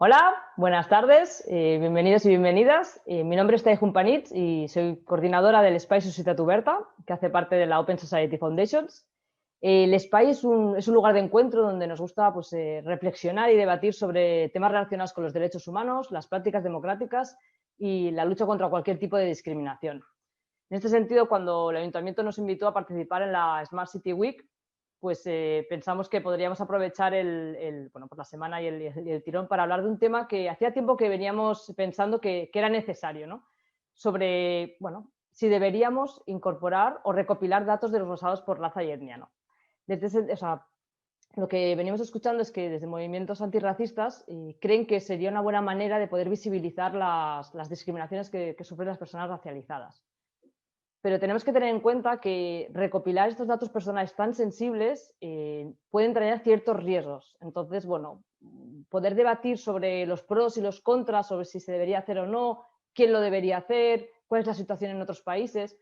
Hola, buenas tardes, bienvenidos y bienvenidas. Mi nombre es Tai Jumpanich y soy coordinadora del Espai Societat Oberta, que hace parte de la Open Society Foundations. El Espai es un lugar de encuentro donde nos gusta reflexionar y debatir sobre temas relacionados con los derechos humanos, las prácticas democráticas y la lucha contra cualquier tipo de discriminación. En este sentido, cuando el Ayuntamiento nos invitó a participar en la Smart City Week, pues pensamos que podríamos aprovechar pues la semana y el tirón para hablar de un tema que hacía tiempo que veníamos pensando que era necesario, ¿no? Sobre, bueno, si deberíamos incorporar o recopilar datos desglosados por raza y etnia, ¿no? Lo que venimos escuchando es que desde movimientos antirracistas creen que sería una buena manera de poder visibilizar las discriminaciones que sufren las personas racializadas. Pero tenemos que tener en cuenta que recopilar estos datos personales tan sensibles pueden traer ciertos riesgos. Entonces, bueno, poder debatir sobre los pros y los contras, sobre si se debería hacer o no, quién lo debería hacer, cuál es la situación en otros países.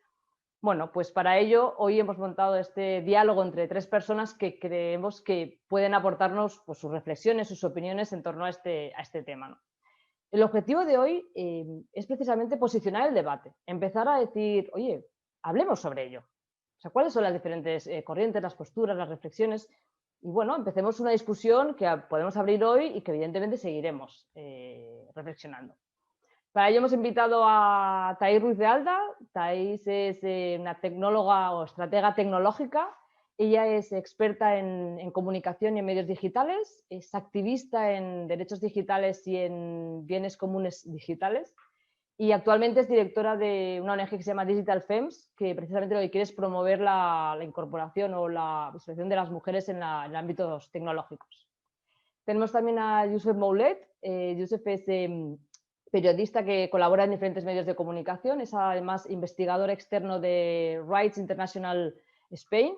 Bueno, pues para ello hoy hemos montado este diálogo entre tres personas que creemos que pueden aportarnos pues, sus reflexiones, sus opiniones en torno a este tema, ¿no? El objetivo de hoy es precisamente posicionar el debate, empezar a decir, oye, hablemos sobre ello. O sea, ¿cuáles son las diferentes corrientes, las posturas, las reflexiones? Y bueno, empecemos una discusión que podemos abrir hoy y que evidentemente seguiremos reflexionando. Para ello hemos invitado a Thais Ruiz de Alda. Thais es una tecnóloga o estratega tecnológica. Ella es experta en comunicación y en medios digitales, es activista en derechos digitales y en bienes comunes digitales y actualmente es directora de una ONG que se llama Digital Femmes, que precisamente lo que quiere es promover la incorporación o la visualización de las mujeres en ámbitos tecnológicos. Tenemos también a Josep Moulet. Josep es periodista que colabora en diferentes medios de comunicación, es además investigador externo de Rights International Spain,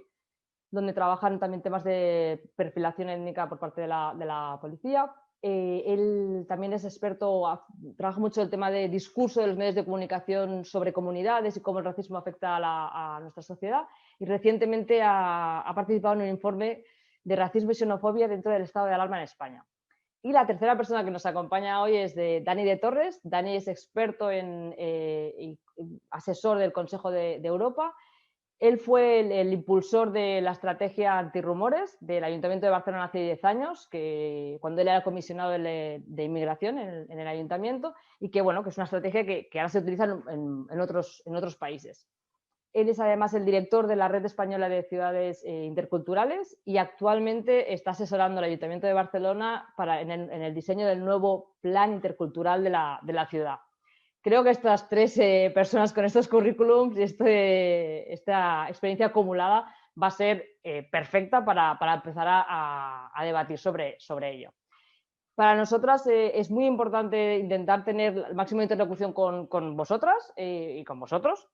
donde trabajan también temas de perfilación étnica por parte de la policía. Él también es experto, trabaja mucho el tema de discurso de los medios de comunicación sobre comunidades y cómo el racismo afecta a nuestra sociedad. Y recientemente ha participado en un informe de racismo y xenofobia dentro del estado de alarma en España. Y la tercera persona que nos acompaña hoy es Dani de Torres. Dani es experto y asesor del Consejo de Europa. Él fue el impulsor de la estrategia antirrumores del Ayuntamiento de Barcelona hace 10 años, cuando él era comisionado de inmigración en el Ayuntamiento, y que, bueno, que es una estrategia que ahora se utiliza en otros países. Él es además el director de la Red Española de Ciudades Interculturales y actualmente está asesorando al Ayuntamiento de Barcelona en el diseño del nuevo Plan Intercultural de la ciudad. Creo que estas tres personas con estos currículums y esta experiencia acumulada va a ser perfecta para empezar a debatir sobre ello. Para nosotras es muy importante intentar tener el máximo de interlocución con vosotras y con vosotros,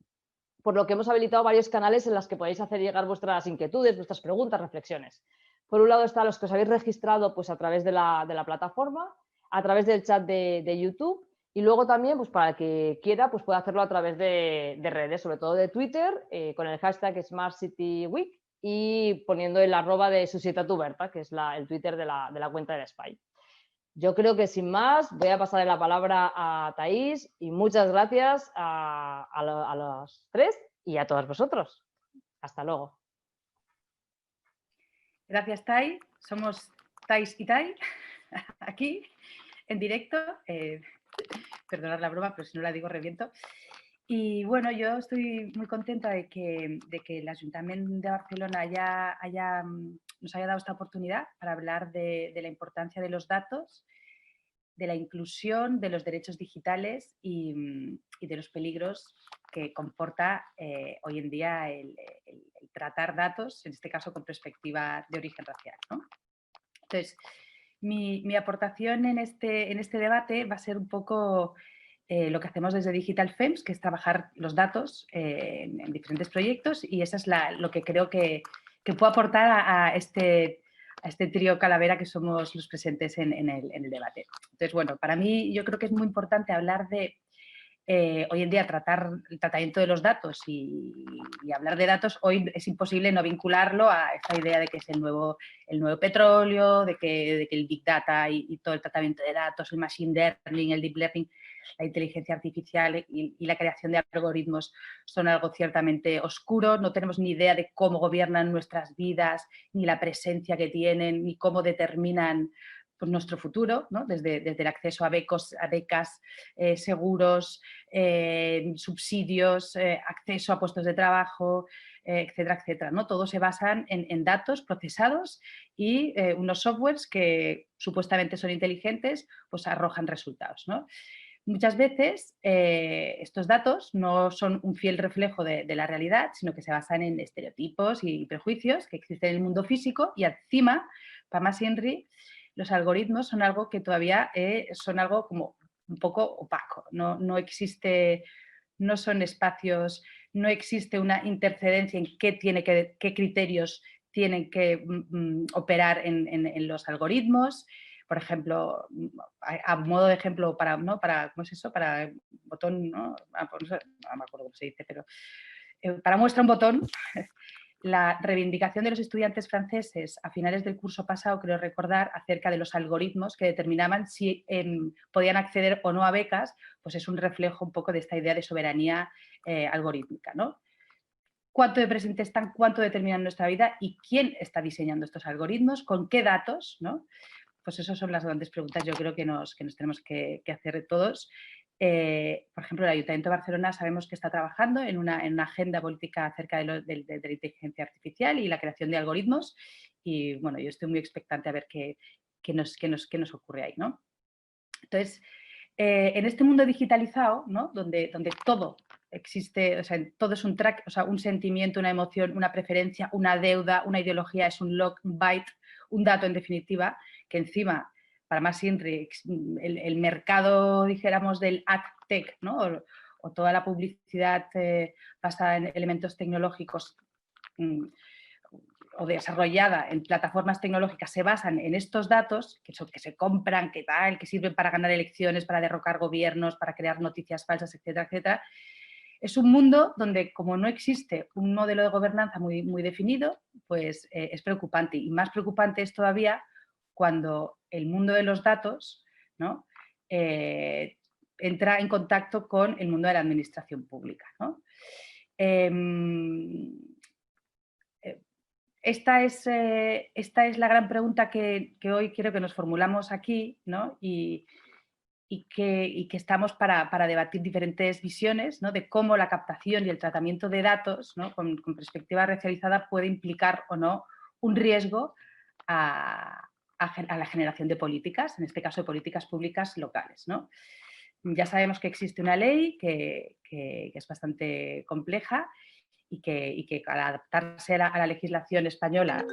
por lo que hemos habilitado varios canales en los que podéis hacer llegar vuestras inquietudes, vuestras preguntas, reflexiones. Por un lado están los que os habéis registrado pues, a través de la plataforma, a través del chat de YouTube, y luego también, pues para el que quiera, pues puede hacerlo a través de redes, sobre todo de Twitter, con el hashtag Smart City Week y poniendo el @ de Societat Oberta, que es el Twitter de la cuenta del Espai. Yo creo que sin más voy a pasar la palabra a Thais y muchas gracias a los tres y a todos vosotros. Hasta luego. Gracias, Tai. Somos Thais y Tai, aquí, en directo. Perdonad la broma, pero si no la digo reviento. Y bueno, yo estoy muy contenta de que el Ayuntamiento de Barcelona nos haya dado esta oportunidad para hablar de la importancia de los datos, de la inclusión, de los derechos digitales y de los peligros que comporta hoy en día el tratar datos, en este caso con perspectiva de origen racial, ¿no? Entonces, mi aportación en este debate va a ser un poco lo que hacemos desde Digital Femmes, que es trabajar los datos en diferentes proyectos, y eso es lo que creo que puedo aportar a este trío calavera que somos los presentes en el debate. Entonces, bueno, para mí yo creo que es muy importante hablar de hoy en día el tratamiento de los datos y hablar de datos, hoy es imposible no vincularlo a esta idea de que es el nuevo petróleo, de que el Big Data y todo el tratamiento de datos, el Machine Learning, el Deep Learning, la inteligencia artificial y la creación de algoritmos son algo ciertamente oscuro. No tenemos ni idea de cómo gobiernan nuestras vidas, ni la presencia que tienen, ni cómo determinan pues, nuestro futuro, ¿no? Desde el acceso a becas, seguros, subsidios, acceso a puestos de trabajo, etcétera, etcétera, ¿no? Todo se basan en datos procesados y unos softwares que supuestamente son inteligentes, pues arrojan resultados, ¿no? Muchas veces estos datos no son un fiel reflejo de la realidad, sino que se basan en estereotipos y prejuicios que existen en el mundo físico y encima, para más Inri, los algoritmos son algo que todavía son algo como un poco opaco. No existe, no son espacios, no existe una intercedencia en qué criterios tienen que operar en los algoritmos. Por ejemplo, a modo de ejemplo, ¿cómo es eso? Para botón, ¿no? No me acuerdo cómo se dice, pero para muestra un botón, la reivindicación de los estudiantes franceses a finales del curso pasado, creo recordar, acerca de los algoritmos que determinaban si podían acceder o no a becas, pues es un reflejo un poco de esta idea de soberanía algorítmica, ¿no? ¿Cuánto de presente están, cuánto determinan nuestra vida y quién está diseñando estos algoritmos, con qué datos, ¿no? Pues esas son las grandes preguntas yo creo que nos tenemos que hacer todos. Por ejemplo, el Ayuntamiento de Barcelona sabemos que está trabajando en una agenda política acerca de la inteligencia artificial y la creación de algoritmos y bueno, yo estoy muy expectante a ver qué nos ocurre ahí, ¿no? Entonces, en este mundo digitalizado, ¿no? donde todo existe, o sea, todo es un track, o sea, un sentimiento, una emoción, una preferencia, una deuda, una ideología, es un log, un byte, un dato en definitiva, que encima, para más INRI, el mercado, dijéramos, del AdTech, ¿no? o toda la publicidad basada en elementos tecnológicos o desarrollada en plataformas tecnológicas se basan en estos datos que se compran, que sirven para ganar elecciones, para derrocar gobiernos, para crear noticias falsas, etcétera, etcétera. Es un mundo donde, como no existe un modelo de gobernanza muy, muy definido, pues es preocupante. Y más preocupante es todavía cuando el mundo de los datos, ¿no? Entra en contacto con el mundo de la administración pública, ¿no? Esta es la gran pregunta que hoy quiero que nos formulamos aquí, ¿no? y que estamos para debatir diferentes visiones, ¿no? De cómo la captación y el tratamiento de datos, ¿no? con perspectiva racializada puede implicar o no un riesgo a la generación de políticas, en este caso de políticas públicas locales, ¿no? Ya sabemos que existe una ley que es bastante compleja y que al adaptarse a la legislación española,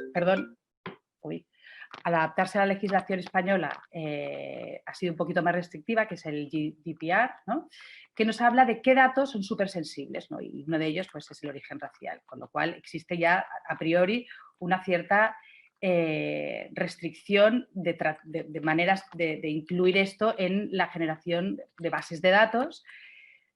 al adaptarse a la legislación española ha sido un poquito más restrictiva, que es el GDPR, ¿no? Que nos habla de qué datos son súper sensibles, ¿no? Y uno de ellos pues, es el origen racial, con lo cual existe ya a priori una cierta restricción de maneras de incluir esto en la generación de bases de datos.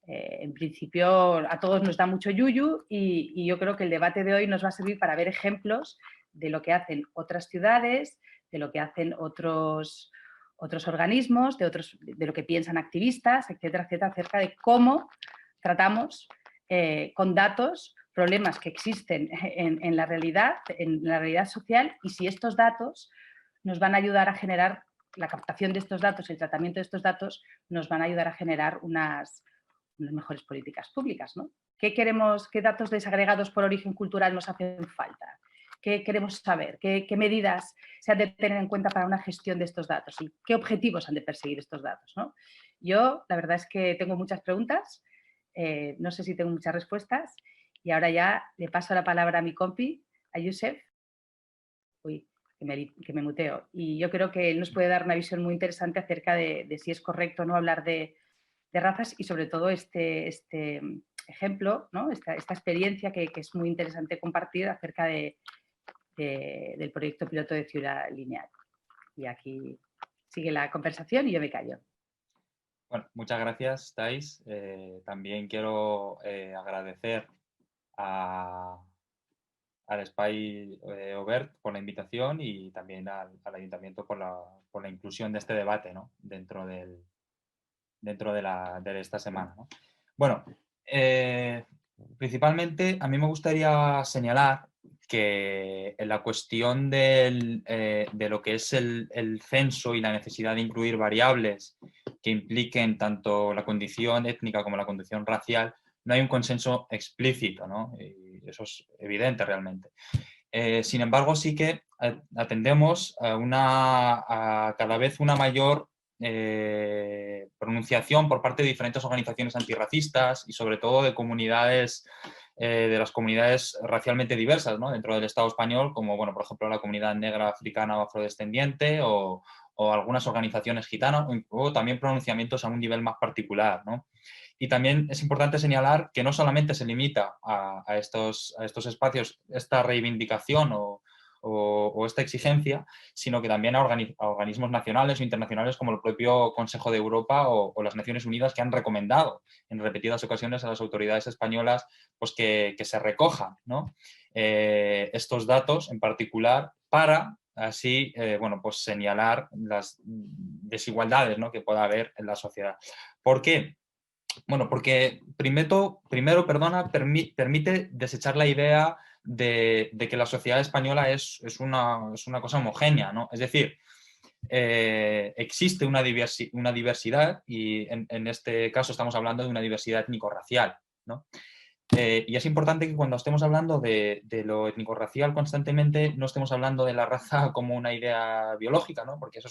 En principio a todos nos da mucho yuyu y yo creo que el debate de hoy nos va a servir para ver ejemplos de lo que hacen otras ciudades, de lo que hacen otros organismos, de lo que piensan activistas, etcétera, etcétera, acerca de cómo tratamos con datos problemas que existen en la realidad social y si estos datos nos van a ayudar a generar, la captación de estos datos, el tratamiento de estos datos nos van a ayudar a generar unas mejores políticas públicas, ¿no? ¿Qué datos desagregados por origen cultural nos hacen falta? ¿Qué queremos saber? ¿Qué medidas se han de tener en cuenta para una gestión de estos datos? ¿Y qué objetivos han de perseguir estos datos, ¿no? Yo, la verdad es que tengo muchas preguntas, no sé si tengo muchas respuestas y ahora ya le paso la palabra a mi compi, a Youssef. Uy, que me muteo. Y yo creo que él nos puede dar una visión muy interesante acerca de si es correcto o no hablar de razas y sobre todo este ejemplo, ¿no? esta experiencia que es muy interesante compartir acerca del proyecto piloto de Ciudad Lineal. Y aquí sigue la conversación y yo me callo. Bueno, muchas gracias, Thais. También quiero agradecer a, al Espai Obert por la invitación y también al Ayuntamiento por la inclusión de este debate, ¿no? dentro de esta semana, ¿no? Bueno, principalmente a mí me gustaría señalar que en la cuestión de lo que es el censo y la necesidad de incluir variables que impliquen tanto la condición étnica como la condición racial, no hay un consenso explícito, ¿no? Y eso es evidente realmente. Sin embargo, sí que atendemos a cada vez una mayor pronunciación por parte de diferentes organizaciones antirracistas y sobre todo de comunidades, de las comunidades racialmente diversas, ¿no? Dentro del Estado español, como bueno, por ejemplo la comunidad negra, africana o afrodescendiente o algunas organizaciones gitanas o también pronunciamientos a un nivel más particular, ¿no? Y también es importante señalar que no solamente se limita a estos espacios esta reivindicación o esta exigencia, sino que también a organismos nacionales o internacionales como el propio Consejo de Europa o las Naciones Unidas, que han recomendado en repetidas ocasiones a las autoridades españolas pues que se recojan, ¿no? Estos datos en particular para así bueno, pues señalar las desigualdades, ¿no? que pueda haber en la sociedad. ¿Por qué? Bueno, porque primero permite desechar la idea de que la sociedad española es una cosa homogénea, ¿no? Es decir, existe una diversidad y en este caso estamos hablando de una diversidad étnico-racial, ¿no? Y es importante que cuando estemos hablando de lo étnico-racial constantemente no estemos hablando de la raza como una idea biológica, ¿no? Porque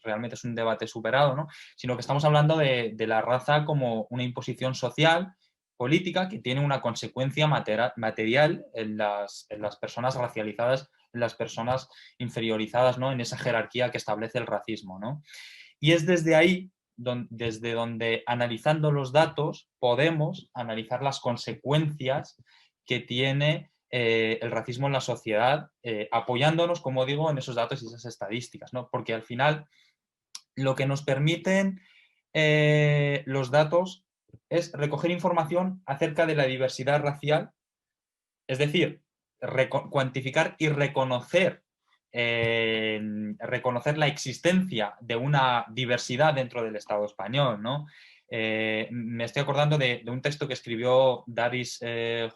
realmente es un debate superado, ¿no? Sino que estamos hablando de la raza como una imposición social, política, que tiene una consecuencia material en las personas racializadas, en las personas inferiorizadas, ¿no? En esa jerarquía que establece el racismo, ¿no? Y es desde ahí desde donde analizando los datos podemos analizar las consecuencias que tiene el racismo en la sociedad, apoyándonos, como digo, en esos datos y esas estadísticas, ¿no? Porque al final lo que nos permiten los datos es recoger información acerca de la diversidad racial, es decir, cuantificar y reconocer la existencia de una diversidad dentro del Estado español, ¿no? Me estoy acordando de un texto que escribió Davis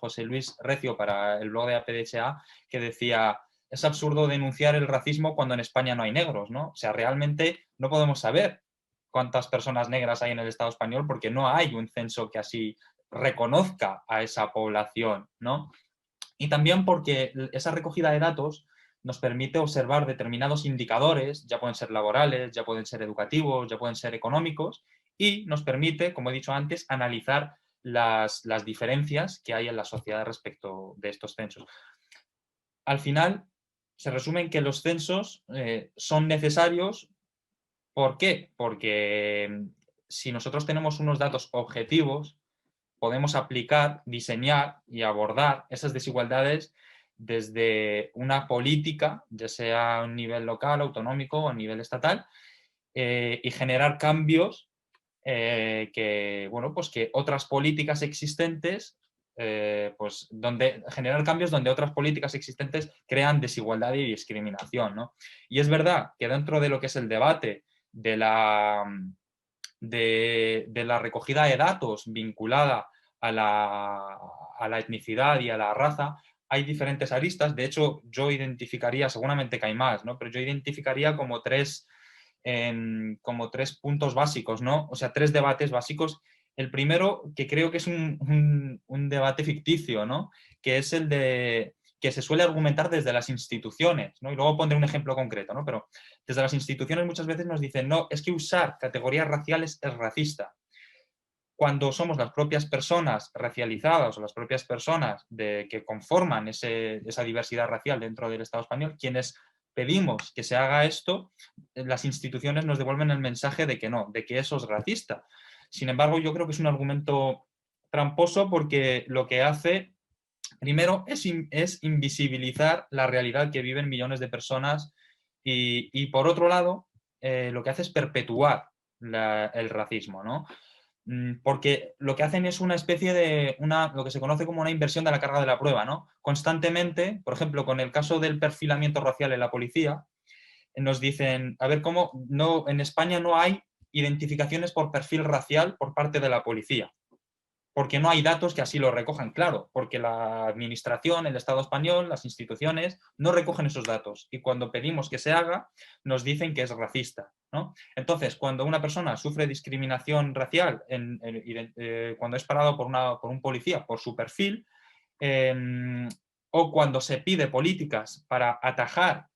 José Luis Recio para el blog de APDHA que decía: es absurdo denunciar el racismo cuando en España no hay negros, ¿no? O sea, realmente no podemos saber cuántas personas negras hay en el Estado español porque no hay un censo que así reconozca a esa población, ¿no? Y también porque esa recogida de datos nos permite observar determinados indicadores, ya pueden ser laborales, ya pueden ser educativos, ya pueden ser económicos, y nos permite, como he dicho antes, analizar las diferencias que hay en la sociedad respecto de estos censos. Al final, se resume en que los censos son necesarios. ¿Por qué? Porque si nosotros tenemos unos datos objetivos, podemos aplicar, diseñar y abordar esas desigualdades desde una política, ya sea a un nivel local, autonómico o a nivel estatal, y generar cambios pues que otras políticas existentes, generar cambios donde otras políticas existentes crean desigualdad y discriminación, ¿no? Y es verdad que dentro de lo que es el debate de la recogida de datos vinculada a la etnicidad y a la raza, hay diferentes aristas. De hecho, yo identificaría, seguramente que hay más, ¿no? Pero yo identificaría como tres puntos básicos, ¿no? O sea, tres debates básicos. El primero, que creo que es un debate ficticio, ¿no? Que es el de que se suele argumentar desde las instituciones, ¿no? Y luego pondré un ejemplo concreto, ¿no? Pero desde las instituciones muchas veces nos dicen, no, es que usar categorías raciales es racista. Cuando somos las propias personas racializadas o las propias personas que conforman esa diversidad racial dentro del Estado español, quienes pedimos que se haga esto, las instituciones nos devuelven el mensaje de que no, de que eso es racista. Sin embargo, yo creo que es un argumento tramposo porque lo que hace, primero, es invisibilizar la realidad que viven millones de personas y por otro lado, lo que hace es perpetuar el racismo, ¿no? Porque lo que hacen es una especie de lo que se conoce como una inversión de la carga de la prueba, ¿no? Constantemente, por ejemplo, con el caso del perfilamiento racial en la policía, nos dicen, a ver, cómo no, en España no hay identificaciones por perfil racial por parte de la policía, porque no hay datos que así lo recojan, claro, porque la administración, el Estado español, las instituciones no recogen esos datos y cuando pedimos que se haga nos dicen que es racista, ¿no? Entonces, cuando una persona sufre discriminación racial cuando es parado por un policía por su perfil, o cuando se pide políticas para atajar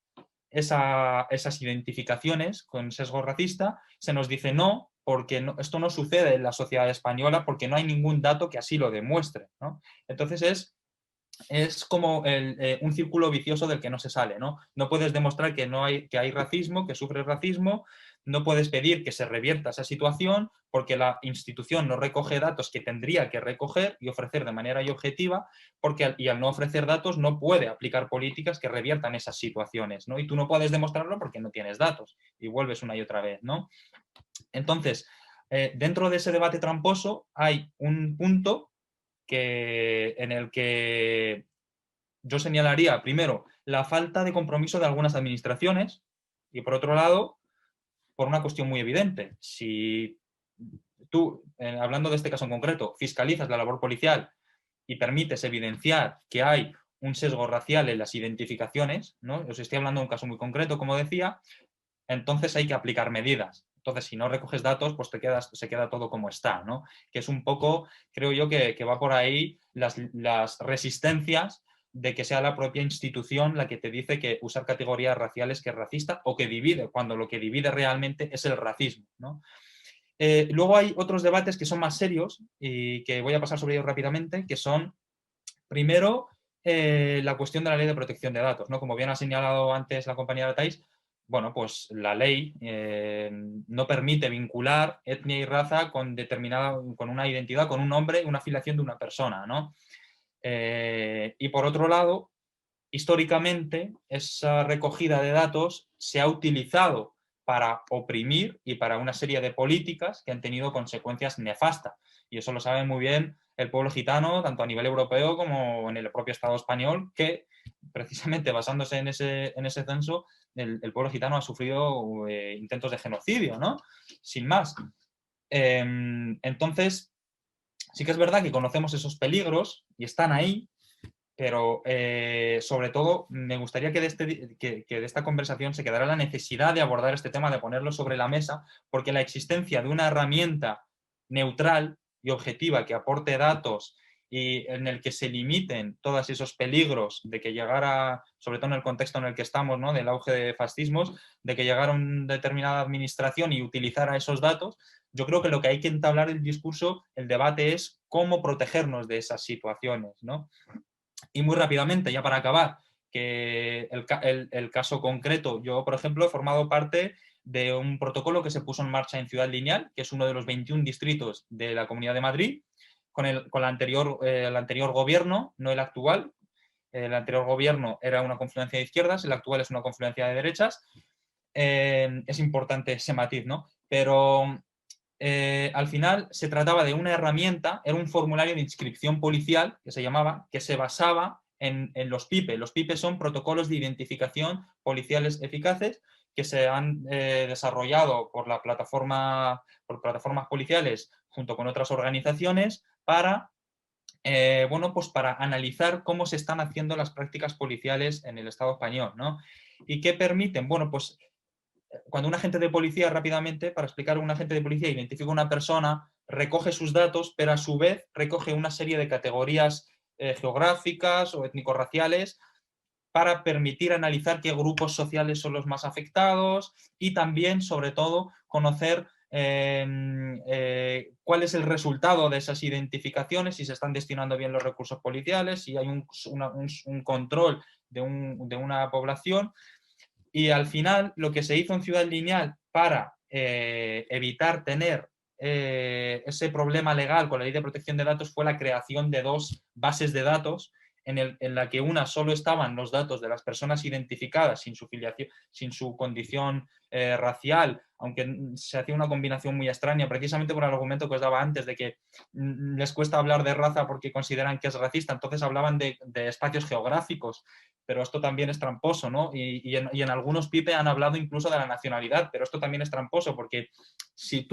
esas identificaciones con sesgo racista, se nos dice no, porque esto no sucede en la sociedad española porque no hay ningún dato que así lo demuestre, ¿no? Entonces es como un círculo vicioso del que no se sale, ¿no? No puedes demostrar que hay racismo, que sufres racismo, no puedes pedir que se revierta esa situación porque la institución no recoge datos que tendría que recoger y ofrecer de manera objetiva, y al no ofrecer datos no puede aplicar políticas que reviertan esas situaciones, ¿no? Y tú no puedes demostrarlo porque no tienes datos y vuelves una y otra vez, ¿no? Entonces, dentro de ese debate tramposo hay un punto en el que yo señalaría, primero, la falta de compromiso de algunas administraciones y, por otro lado, por una cuestión muy evidente. Si tú, hablando de este caso en concreto, fiscalizas la labor policial y permites evidenciar que hay un sesgo racial en las identificaciones, ¿no? Os estoy hablando de un caso muy concreto, como decía, entonces hay que aplicar medidas. Entonces, si no recoges datos, pues se queda todo como está, ¿no? Que es un poco, creo yo, que va por ahí las resistencias de que sea la propia institución la que te dice que usar categorías raciales que es racista o que divide, cuando lo que divide realmente es el racismo, ¿no? Luego hay otros debates que son más serios y que voy a pasar sobre ellos rápidamente, que son, primero, la cuestión de la ley de protección de datos, ¿no? Como bien ha señalado antes la compañera Thais, bueno, pues la ley no permite vincular etnia y raza con una identidad, con un nombre, una afiliación de una persona, ¿no? Y por otro lado, históricamente, esa recogida de datos se ha utilizado para oprimir y para una serie de políticas que han tenido consecuencias nefastas. Y eso lo sabe muy bien el pueblo gitano, tanto a nivel europeo como en el propio Estado español, que precisamente basándose en ese censo, el pueblo gitano ha sufrido intentos de genocidio, ¿no? Sin más. Entonces, sí que es verdad que conocemos esos peligros y están ahí, pero sobre todo me gustaría que de esta conversación se quedara la necesidad de abordar este tema, de ponerlo sobre la mesa, porque la existencia de una herramienta neutral y objetiva que aporte datos y en el que se limiten todos esos peligros de que llegara, sobre todo en el contexto en el que estamos, ¿no? Del auge de fascismos, de que llegara una determinada administración y utilizara esos datos, yo creo que lo que hay que entablar el discurso, el debate es cómo protegernos de esas situaciones, ¿no? Y muy rápidamente, ya para acabar, que el caso concreto, yo, por ejemplo, he formado parte de un protocolo que se puso en marcha en Ciudad Lineal, que es uno de los 21 distritos de la Comunidad de Madrid, con el anterior gobierno, no el actual. El anterior gobierno era una confluencia de izquierdas, el actual es una confluencia de derechas. Es importante ese matiz, ¿no? Pero al final se trataba de una herramienta, era un formulario de inscripción policial que se llamaba, que se basaba en los PIPE. Los PIPE son protocolos de identificación policiales eficaces que se han desarrollado por plataformas policiales junto con otras organizaciones para, bueno, pues para analizar cómo se están haciendo las prácticas policiales en el Estado español, ¿no? ¿Y qué permiten? Bueno, pues cuando un agente de policía, rápidamente, para explicar, un agente de policía identifica a una persona, recoge sus datos, pero a su vez recoge una serie de categorías geográficas o étnico-raciales para permitir analizar qué grupos sociales son los más afectados y también, sobre todo, conocer cuál es el resultado de esas identificaciones, si se están destinando bien los recursos policiales, si hay un control de una población. Y al final, lo que se hizo en Ciudad Lineal para evitar tener ese problema legal con la ley de protección de datos fue la creación de 2 bases de datos en la que una solo estaban los datos de las personas identificadas sin su filiación, sin su condición racial, aunque se hacía una combinación muy extraña, precisamente por el argumento que os daba antes de que les cuesta hablar de raza porque consideran que es racista, entonces hablaban de espacios geográficos, pero esto también es tramposo, ¿no? Y en algunos PIPE han hablado incluso de la nacionalidad, pero esto también es tramposo porque si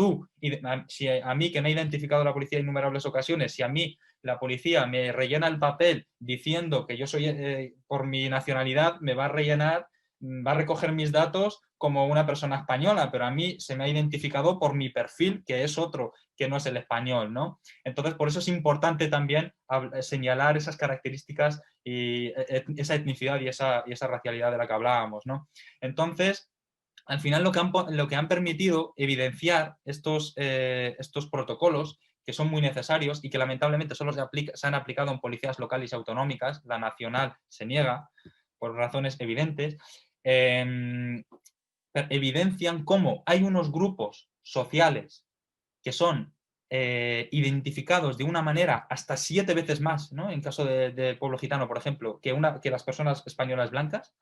a mí, que me ha identificado la policía en innumerables ocasiones, si a mí la policía me rellena el papel diciendo que yo soy por mi nacionalidad, me va a rellenar, va a recoger mis datos como una persona española, pero a mí se me ha identificado por mi perfil, que es otro, que no es el español, ¿no? Entonces, por eso es importante también señalar esas características y esa etnicidad y esa racialidad de la que hablábamos, ¿no? Entonces, al final lo que han permitido evidenciar estos protocolos, que son muy necesarios y que lamentablemente solo se han aplicado en policías locales y autonómicas, la nacional se niega por razones evidentes, evidencian cómo hay unos grupos sociales que son identificados de una manera hasta 7 veces más, ¿no? En caso del pueblo gitano, por ejemplo, que las personas españolas blancas,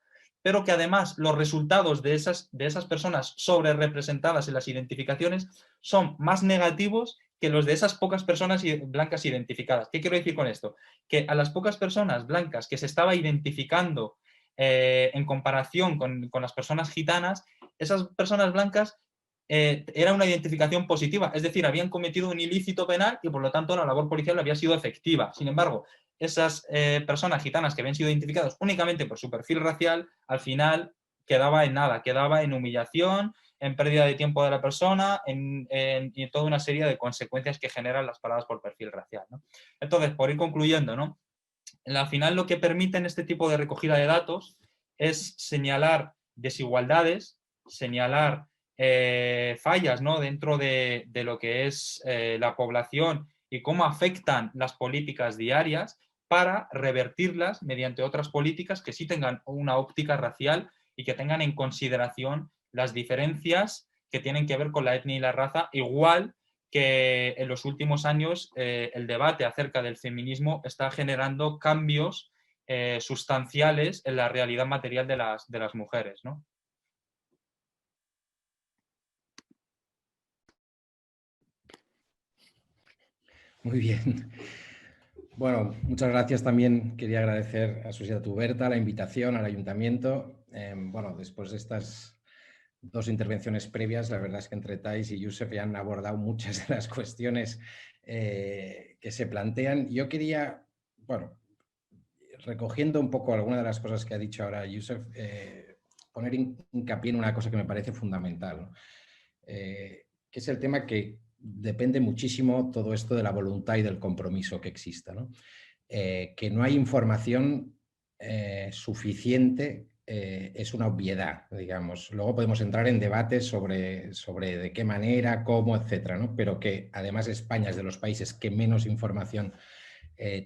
pero que además los resultados de esas personas sobre representadas en las identificaciones son más negativos que los de esas pocas personas blancas identificadas. ¿Qué quiero decir con esto? Que a las pocas personas blancas que se estaba identificando en comparación con las personas gitanas, esas personas blancas era una identificación positiva, es decir, habían cometido un ilícito penal y por lo tanto la labor policial había sido efectiva. Sin embargo, esas personas gitanas que habían sido identificadas únicamente por su perfil racial, al final quedaba en nada, quedaba en humillación, en pérdida de tiempo de la persona y en toda una serie de consecuencias que generan las paradas por perfil racial, ¿no? Entonces, por ir concluyendo, ¿no? Al final lo que permiten este tipo de recogida de datos es señalar desigualdades, señalar fallas, ¿no? Dentro de lo que es la población y cómo afectan las políticas diarias para revertirlas mediante otras políticas que sí tengan una óptica racial y que tengan en consideración las diferencias que tienen que ver con la etnia y la raza, igual que en los últimos años el debate acerca del feminismo está generando cambios sustanciales en la realidad material de las mujeres, ¿no? Muy bien. Bueno, muchas gracias. También quería agradecer a Societat Oberta la invitación al Ayuntamiento. Bueno, después de estas 2 intervenciones previas, la verdad es que entre Thais y Josep ya han abordado muchas de las cuestiones que se plantean. Yo quería, bueno, recogiendo un poco alguna de las cosas que ha dicho ahora Josep, poner hincapié en una cosa que me parece fundamental, ¿no? Que es el tema que depende muchísimo todo esto de la voluntad y del compromiso que exista, ¿no? Que no hay información suficiente es una obviedad, digamos. Luego podemos entrar en debates sobre de qué manera, cómo, etcétera, ¿no? Pero que además España es de los países que menos información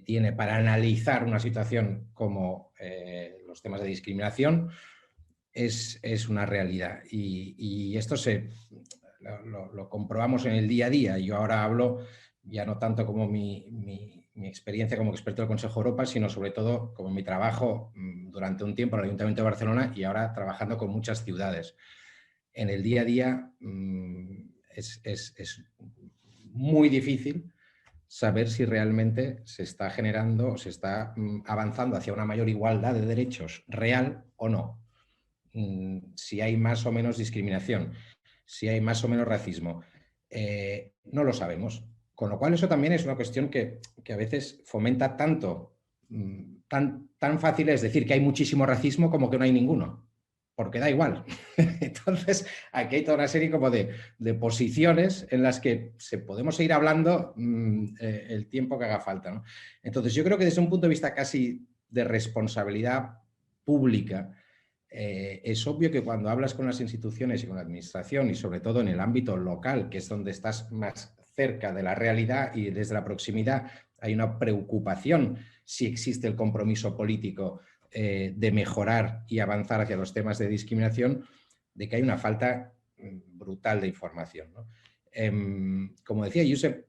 tiene para analizar una situación como los temas de discriminación, es una realidad. Y esto lo comprobamos en el día a día. Yo ahora hablo ya no tanto como mi experiencia como experto del Consejo de Europa, sino sobre todo como mi trabajo durante un tiempo en el Ayuntamiento de Barcelona y ahora trabajando con muchas ciudades. En el día a día es muy difícil saber si realmente se está generando o se está avanzando hacia una mayor igualdad de derechos real o no. Si hay más o menos discriminación, si hay más o menos racismo, no lo sabemos. Con lo cual eso también es una cuestión que a veces fomenta tanto, tan fácil es decir que hay muchísimo racismo como que no hay ninguno, porque da igual. Entonces aquí hay toda una serie como de posiciones en las que podemos seguir hablando el tiempo que haga falta, ¿no? Entonces yo creo que desde un punto de vista casi de responsabilidad pública, es obvio que cuando hablas con las instituciones y con la administración y sobre todo en el ámbito local, que es donde estás más cerca de la realidad y desde la proximidad, hay una preocupación si existe el compromiso político de mejorar y avanzar hacia los temas de discriminación, de que hay una falta brutal de información, ¿no? Como decía Josep,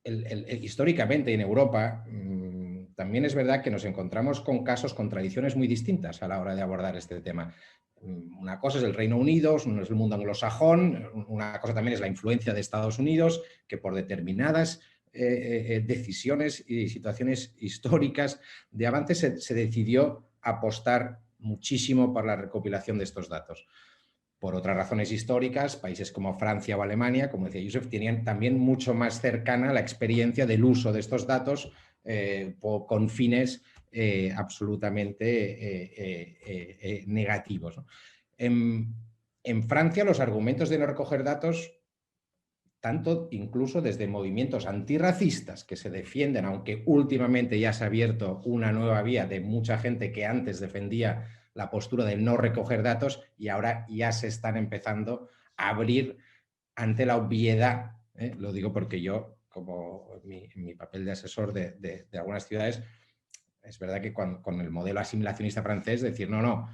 históricamente en Europa también es verdad que nos encontramos con casos, con tradiciones muy distintas a la hora de abordar este tema. Una cosa es el Reino Unido, es el mundo anglosajón, una cosa también es la influencia de Estados Unidos, que por determinadas decisiones y situaciones históricas de avance se decidió apostar muchísimo por la recopilación de estos datos. Por otras razones históricas, países como Francia o Alemania, como decía Josep, tenían también mucho más cercana la experiencia del uso de estos datos con fines absolutamente negativos, ¿no? En Francia los argumentos de no recoger datos, tanto incluso desde movimientos antirracistas que se defienden, aunque últimamente ya se ha abierto una nueva vía de mucha gente que antes defendía la postura de no recoger datos y ahora ya se están empezando a abrir ante la obviedad. Lo digo porque yo, como en mi papel de asesor de algunas ciudades, es verdad que con el modelo asimilacionista francés, decir, no,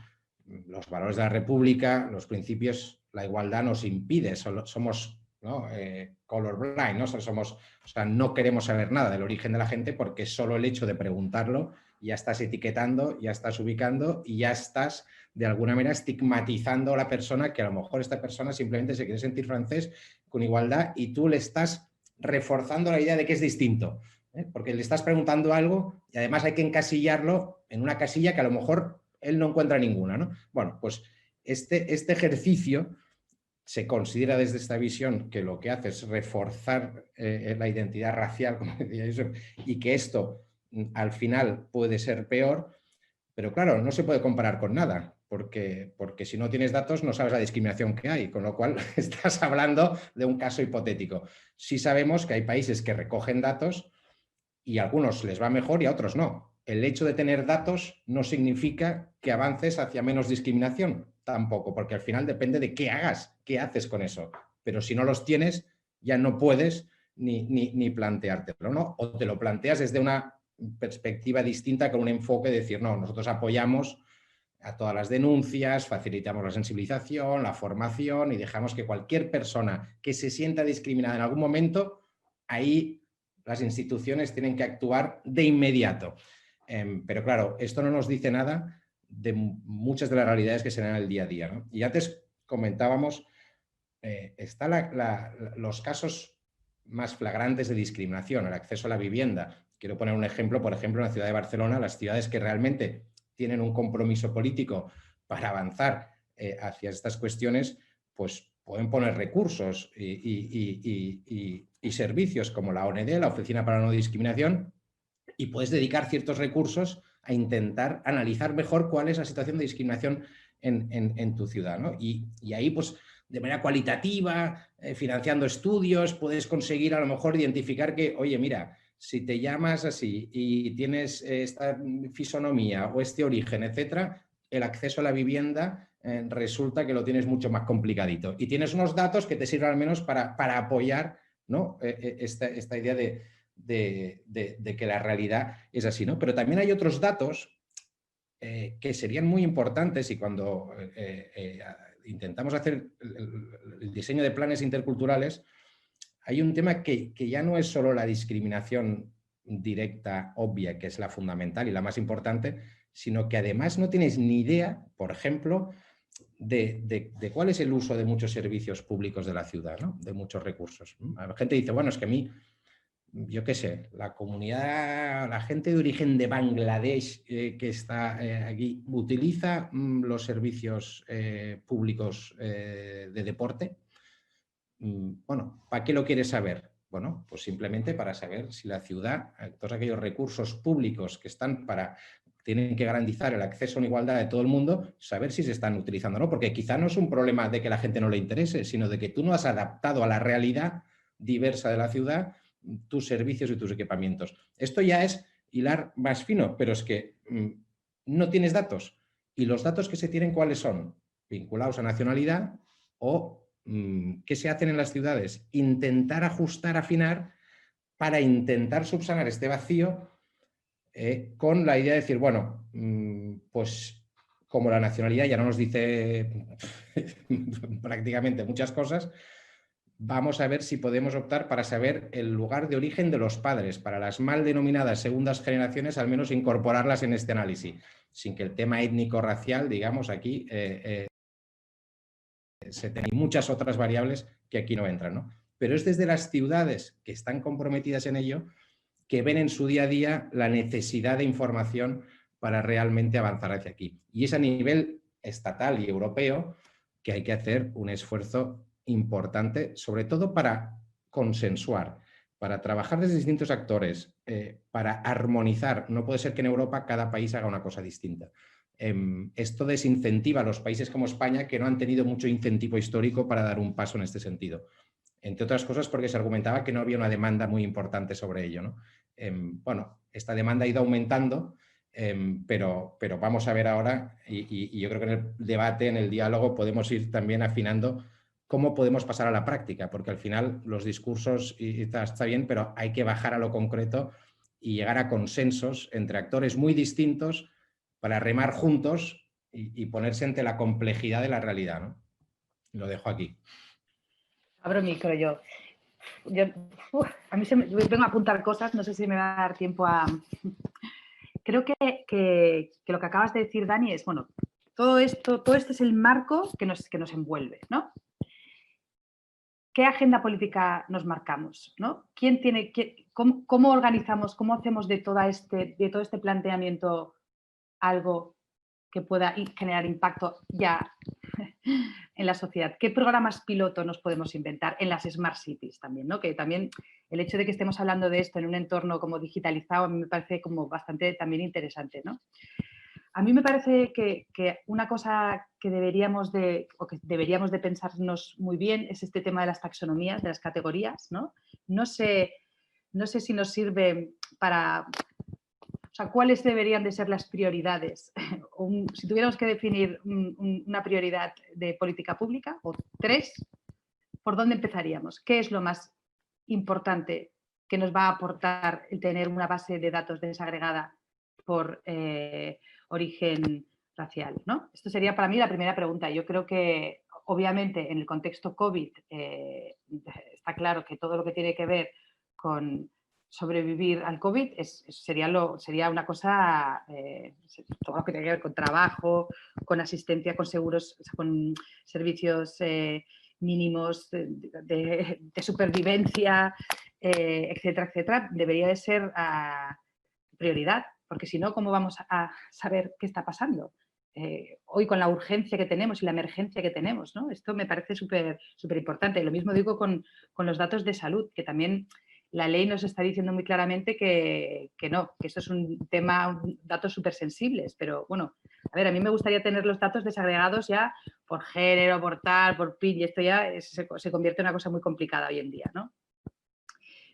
los valores de la República, los principios, la igualdad nos impide, somos, ¿no? Colorblind, ¿no? No queremos saber nada del origen de la gente porque solo el hecho de preguntarlo ya estás etiquetando, ya estás ubicando y ya estás de alguna manera estigmatizando a la persona, que a lo mejor esta persona simplemente se quiere sentir francés con igualdad y tú le estás reforzando la idea de que es distinto, porque le estás preguntando algo y además hay que encasillarlo en una casilla que a lo mejor él no encuentra ninguna, ¿no? Bueno, pues este ejercicio se considera desde esta visión que lo que hace es reforzar la identidad racial, como decía Josep, y que esto al final puede ser peor, pero claro, no se puede comparar con nada, porque si no tienes datos no sabes la discriminación que hay, con lo cual estás hablando de un caso hipotético. Sí sabemos que hay países que recogen datos y a algunos les va mejor y a otros no. El hecho de tener datos no significa que avances hacia menos discriminación, tampoco, porque al final depende de qué hagas, qué haces con eso. Pero si no los tienes, ya no puedes ni planteártelo, ¿no? O te lo planteas desde una perspectiva distinta, con un enfoque de decir, no, nosotros apoyamos a todas las denuncias, facilitamos la sensibilización, la formación y dejamos que cualquier persona que se sienta discriminada en algún momento, ahí las instituciones tienen que actuar de inmediato. Pero claro, esto no nos dice nada de muchas de las realidades que se dan en el día a día, ¿no? Y antes comentábamos, están los casos más flagrantes de discriminación, el acceso a la vivienda. Quiero poner un ejemplo, por ejemplo, en la ciudad de Barcelona, las ciudades que realmente tienen un compromiso político para avanzar hacia estas cuestiones, pues pueden poner recursos y servicios como la OND, la Oficina para la No Discriminación, y puedes dedicar ciertos recursos a intentar analizar mejor cuál es la situación de discriminación en tu ciudad, ¿no? Y ahí, pues, de manera cualitativa, financiando estudios, puedes conseguir a lo mejor identificar que, oye, mira, si te llamas así y tienes esta fisonomía o este origen, etcétera, el acceso a la vivienda resulta que lo tienes mucho más complicadito. Y tienes unos datos que te sirven al menos para apoyar, ¿no? esta idea de que la realidad es así, ¿no? Pero también hay otros datos que serían muy importantes y cuando intentamos hacer el diseño de planes interculturales, hay un tema que ya no es solo la discriminación directa, obvia, que es la fundamental y la más importante, sino que además no tienes ni idea, por ejemplo, de cuál es el uso de muchos servicios públicos de la ciudad, ¿no? De muchos recursos. La gente dice, bueno, es que a mí, yo qué sé, la comunidad, la gente de origen de Bangladesh que está aquí, utiliza los servicios públicos de deporte. Bueno, ¿para qué lo quieres saber? Bueno, pues simplemente para saber si la ciudad, todos aquellos recursos públicos que están tienen que garantizar el acceso a una igualdad de todo el mundo, saber si se están utilizando o no, porque quizá no es un problema de que la gente no le interese, sino de que tú no has adaptado a la realidad diversa de la ciudad tus servicios y tus equipamientos. Esto ya es hilar más fino, pero es que no tienes datos. Y los datos que se tienen, ¿cuáles son? Vinculados a nacionalidad o ¿qué se hacen en las ciudades? Intentar ajustar, afinar, para intentar subsanar este vacío con la idea de decir, bueno, pues como la nacionalidad ya no nos dice prácticamente muchas cosas, vamos a ver si podemos optar para saber el lugar de origen de los padres, para las mal denominadas segundas generaciones, al menos incorporarlas en este análisis, sin que el tema étnico-racial, digamos, aquí y muchas otras variables que aquí no entran, ¿no? Pero es desde las ciudades que están comprometidas en ello que ven en su día a día la necesidad de información para realmente avanzar hacia aquí. Y es a nivel estatal y europeo que hay que hacer un esfuerzo importante, sobre todo para consensuar, para trabajar desde distintos actores, para armonizar. No puede ser que en Europa cada país haga una cosa distinta. Esto desincentiva a los países como España, que no han tenido mucho incentivo histórico para dar un paso en este sentido. Entre otras cosas porque se argumentaba que no había una demanda muy importante sobre ello, ¿no? Bueno, esta demanda ha ido aumentando, pero vamos a ver ahora, y yo creo que en el debate, en el diálogo, podemos ir también afinando cómo podemos pasar a la práctica, porque al final los discursos está bien, pero hay que bajar a lo concreto y llegar a consensos entre actores muy distintos para remar juntos y ponerse ante la complejidad de la realidad, ¿no? Lo dejo aquí. Abro micro yo. A mí vengo a apuntar cosas, no sé si me va a dar tiempo a... Creo que lo que acabas de decir, Dani, es, bueno, todo esto es el marco que nos envuelve, ¿no? ¿Qué agenda política nos marcamos, ¿no? ¿Cómo organizamos, cómo hacemos de todo este planteamiento algo que pueda generar impacto ya en la sociedad? ¿Qué programas piloto nos podemos inventar en las Smart Cities también, ¿no? Que también el hecho de que estemos hablando de esto en un entorno como digitalizado a mí me parece como bastante también interesante, ¿no? A mí me parece que una cosa que deberíamos de pensarnos muy bien es este tema de las taxonomías, de las categorías, ¿no? No sé si nos sirve para... O sea, ¿cuáles deberían de ser las prioridades? Si tuviéramos que definir una prioridad de política pública, o 3, ¿por dónde empezaríamos? ¿Qué es lo más importante que nos va a aportar el tener una base de datos desagregada por origen racial, ¿no? Esto sería para mí la primera pregunta. Yo creo que, obviamente, en el contexto COVID está claro que todo lo que tiene que ver con sobrevivir al COVID sería una cosa, todo lo que tiene que ver con trabajo, con asistencia, con seguros, con servicios mínimos de supervivencia, etcétera, etcétera, debería de ser prioridad, porque si no, ¿cómo vamos a saber qué está pasando? Hoy con la urgencia que tenemos y la emergencia que tenemos, ¿no? Esto me parece súper importante. Lo mismo digo con los datos de salud, que también la ley nos está diciendo muy claramente que no, que esto es un tema, datos súper sensibles, pero bueno, a ver, a mí me gustaría tener los datos desagregados ya por género, por tal, por PIN, y esto ya se convierte en una cosa muy complicada hoy en día, ¿no?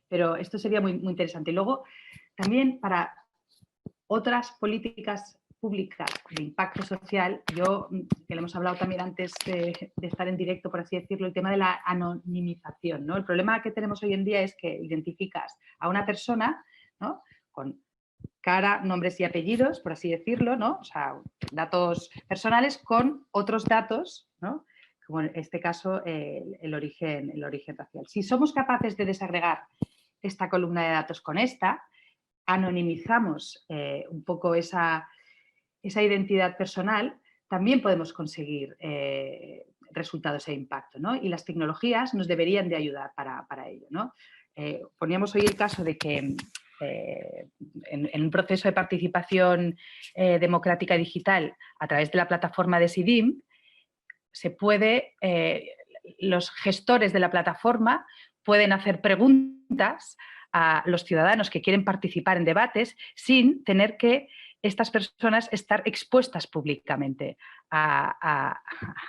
Pero esto sería muy interesante. Y luego, también para otras políticas públicas de impacto social, que lo hemos hablado también antes de estar en directo, por así decirlo, el tema de la anonimización, ¿no? El problema que tenemos hoy en día es que identificas a una persona, ¿no? Con cara, nombres y apellidos, por así decirlo, ¿no? O sea, datos personales con otros datos, ¿no? Como en este caso el origen racial. Si somos capaces de desagregar esta columna de datos con esta, anonimizamos un poco esa identidad personal, también podemos conseguir resultados e impacto, ¿no? Y las tecnologías nos deberían de ayudar para ello, ¿no? Poníamos hoy el caso de que en un proceso de participación democrática digital a través de la plataforma de SIDIM, los gestores de la plataforma pueden hacer preguntas a los ciudadanos que quieren participar en debates sin tener que estas personas estar expuestas públicamente a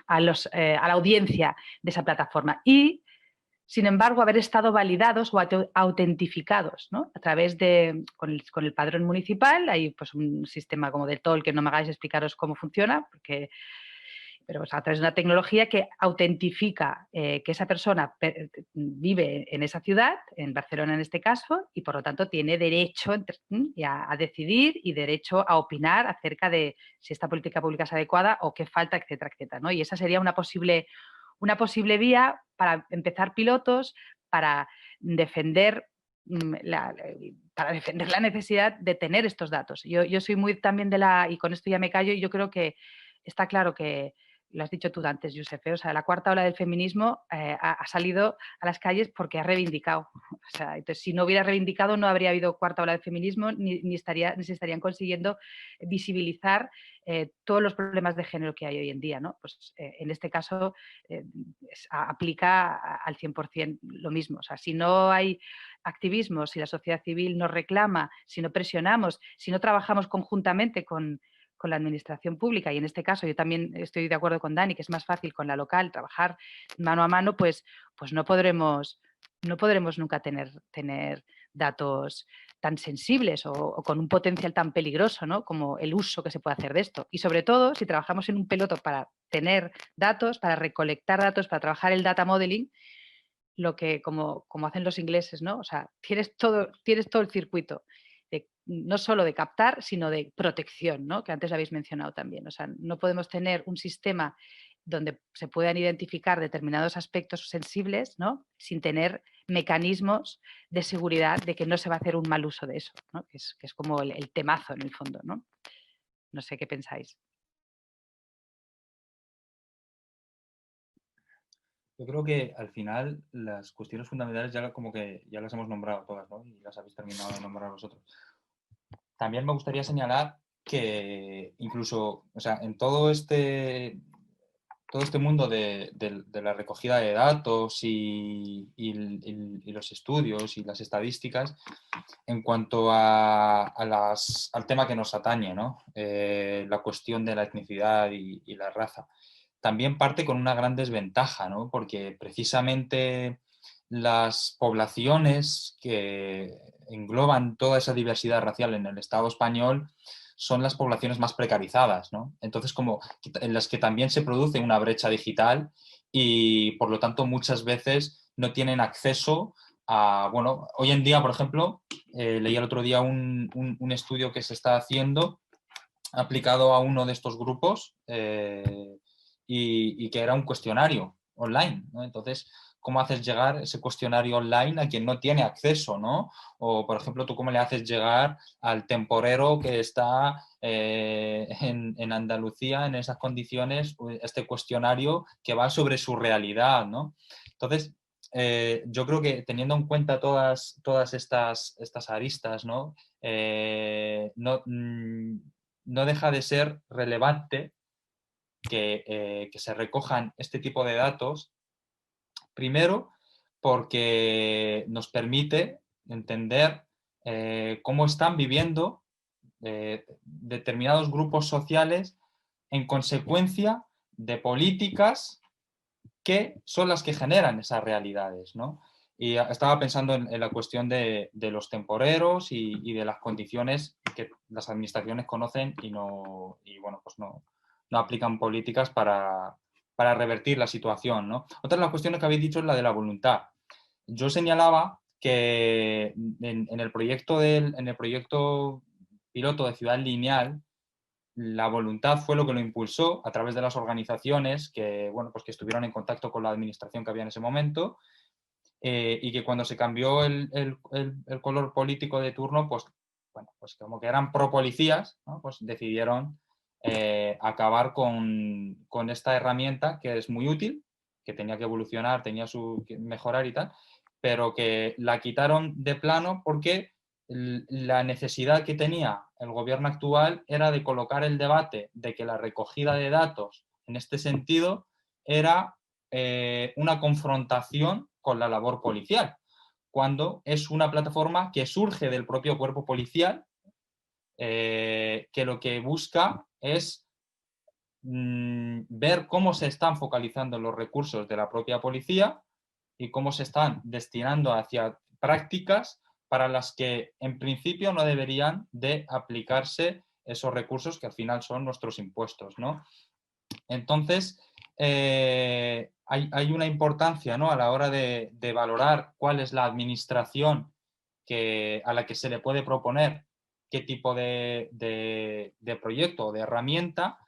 la audiencia de esa plataforma y, sin embargo, haber estado validados o autentificados, ¿no? A través con el padrón municipal. Hay pues un sistema como de TOL que no me hagáis explicaros cómo funciona, pero a través de una tecnología que autentifica que esa persona vive en esa ciudad, en Barcelona en este caso, y por lo tanto tiene derecho a decidir y derecho a opinar acerca de si esta política pública es adecuada o qué falta, etcétera, etcétera, ¿no? Y esa sería una posible una posible vía para empezar pilotos, para defender la necesidad de tener estos datos. Yo soy muy también y con esto ya me callo, y yo creo que está claro que, lo has dicho tú antes, Josep, o sea, la cuarta ola del feminismo ha salido a las calles porque ha reivindicado. O sea, entonces, si no hubiera reivindicado, no habría habido cuarta ola del feminismo, ni se estarían consiguiendo visibilizar todos los problemas de género que hay hoy en día, ¿no? Pues en este caso aplica al 100% lo mismo. O sea, si no hay activismo, si la sociedad civil nos reclama, si no presionamos, si no trabajamos conjuntamente con la administración pública, y en este caso yo también estoy de acuerdo con Dani, que es más fácil con la local trabajar mano a mano, pues no podremos nunca tener datos tan sensibles o con un potencial tan peligroso, ¿no? Como el uso que se puede hacer de esto. Y sobre todo, si trabajamos en un piloto para tener datos, para recolectar datos, para trabajar el data modeling, lo que como hacen los ingleses, ¿no? O sea, tienes todo el circuito. No solo de captar, sino de protección, ¿no? Que antes habéis mencionado también. O sea, no podemos tener un sistema donde se puedan identificar determinados aspectos sensibles, ¿no? Sin tener mecanismos de seguridad de que no se va a hacer un mal uso de eso, ¿no? Que es como el temazo en el fondo, ¿no? No sé qué pensáis. Yo creo que al final las cuestiones fundamentales como que ya las hemos nombrado todas, ¿no? Y las habéis terminado de nombrar vosotros. También me gustaría señalar que incluso, o sea, en todo este mundo de la recogida de datos y los estudios y las estadísticas, en cuanto al tema que nos atañe, ¿no? La cuestión de la etnicidad y la raza, también parte con una gran desventaja, ¿no? Porque precisamente las poblaciones que engloban toda esa diversidad racial en el Estado español son las poblaciones más precarizadas, ¿no? Entonces, como en las que también se produce una brecha digital y, por lo tanto, muchas veces no tienen acceso a, bueno, hoy en día, por ejemplo, leí el otro día un estudio que se está haciendo aplicado a uno de estos grupos y que era un cuestionario online, ¿no? Entonces, ¿cómo haces llegar ese cuestionario online a quien no tiene acceso, ¿no? O, por ejemplo, ¿tú cómo le haces llegar al temporero que está en Andalucía en esas condiciones este cuestionario que va sobre su realidad, ¿no? Entonces, yo creo que teniendo en cuenta todas estas aristas, ¿no? No deja de ser relevante que se recojan este tipo de datos, primero porque nos permite entender cómo están viviendo determinados grupos sociales en consecuencia de políticas que son las que generan esas realidades, ¿no? Y estaba pensando en la cuestión de los temporeros y de las condiciones que las administraciones conocen y bueno, pues no aplican políticas para revertir la situación, ¿no? Otra de las cuestiones que habéis dicho es la de la voluntad. Yo señalaba que en el proyecto piloto de Ciudad Lineal, la voluntad fue lo que lo impulsó a través de las organizaciones que, bueno, pues que estuvieron en contacto con la administración que había en ese momento y que cuando se cambió el color político de turno, pues, bueno, pues como que eran pro policías, ¿no? Pues decidieron acabar con esta herramienta que es muy útil, que tenía que evolucionar, que mejorar y tal, pero que la quitaron de plano porque la necesidad que tenía el gobierno actual era de colocar el debate de que la recogida de datos en este sentido era una confrontación con la labor policial, cuando es una plataforma que surge del propio cuerpo policial, que lo que busca es ver cómo se están focalizando los recursos de la propia policía y cómo se están destinando hacia prácticas para las que en principio no deberían de aplicarse esos recursos que al final son nuestros impuestos, ¿no? Entonces, hay una importancia, ¿no? A la hora de valorar cuál es la administración a la que se le puede proponer qué tipo de proyecto o de herramienta,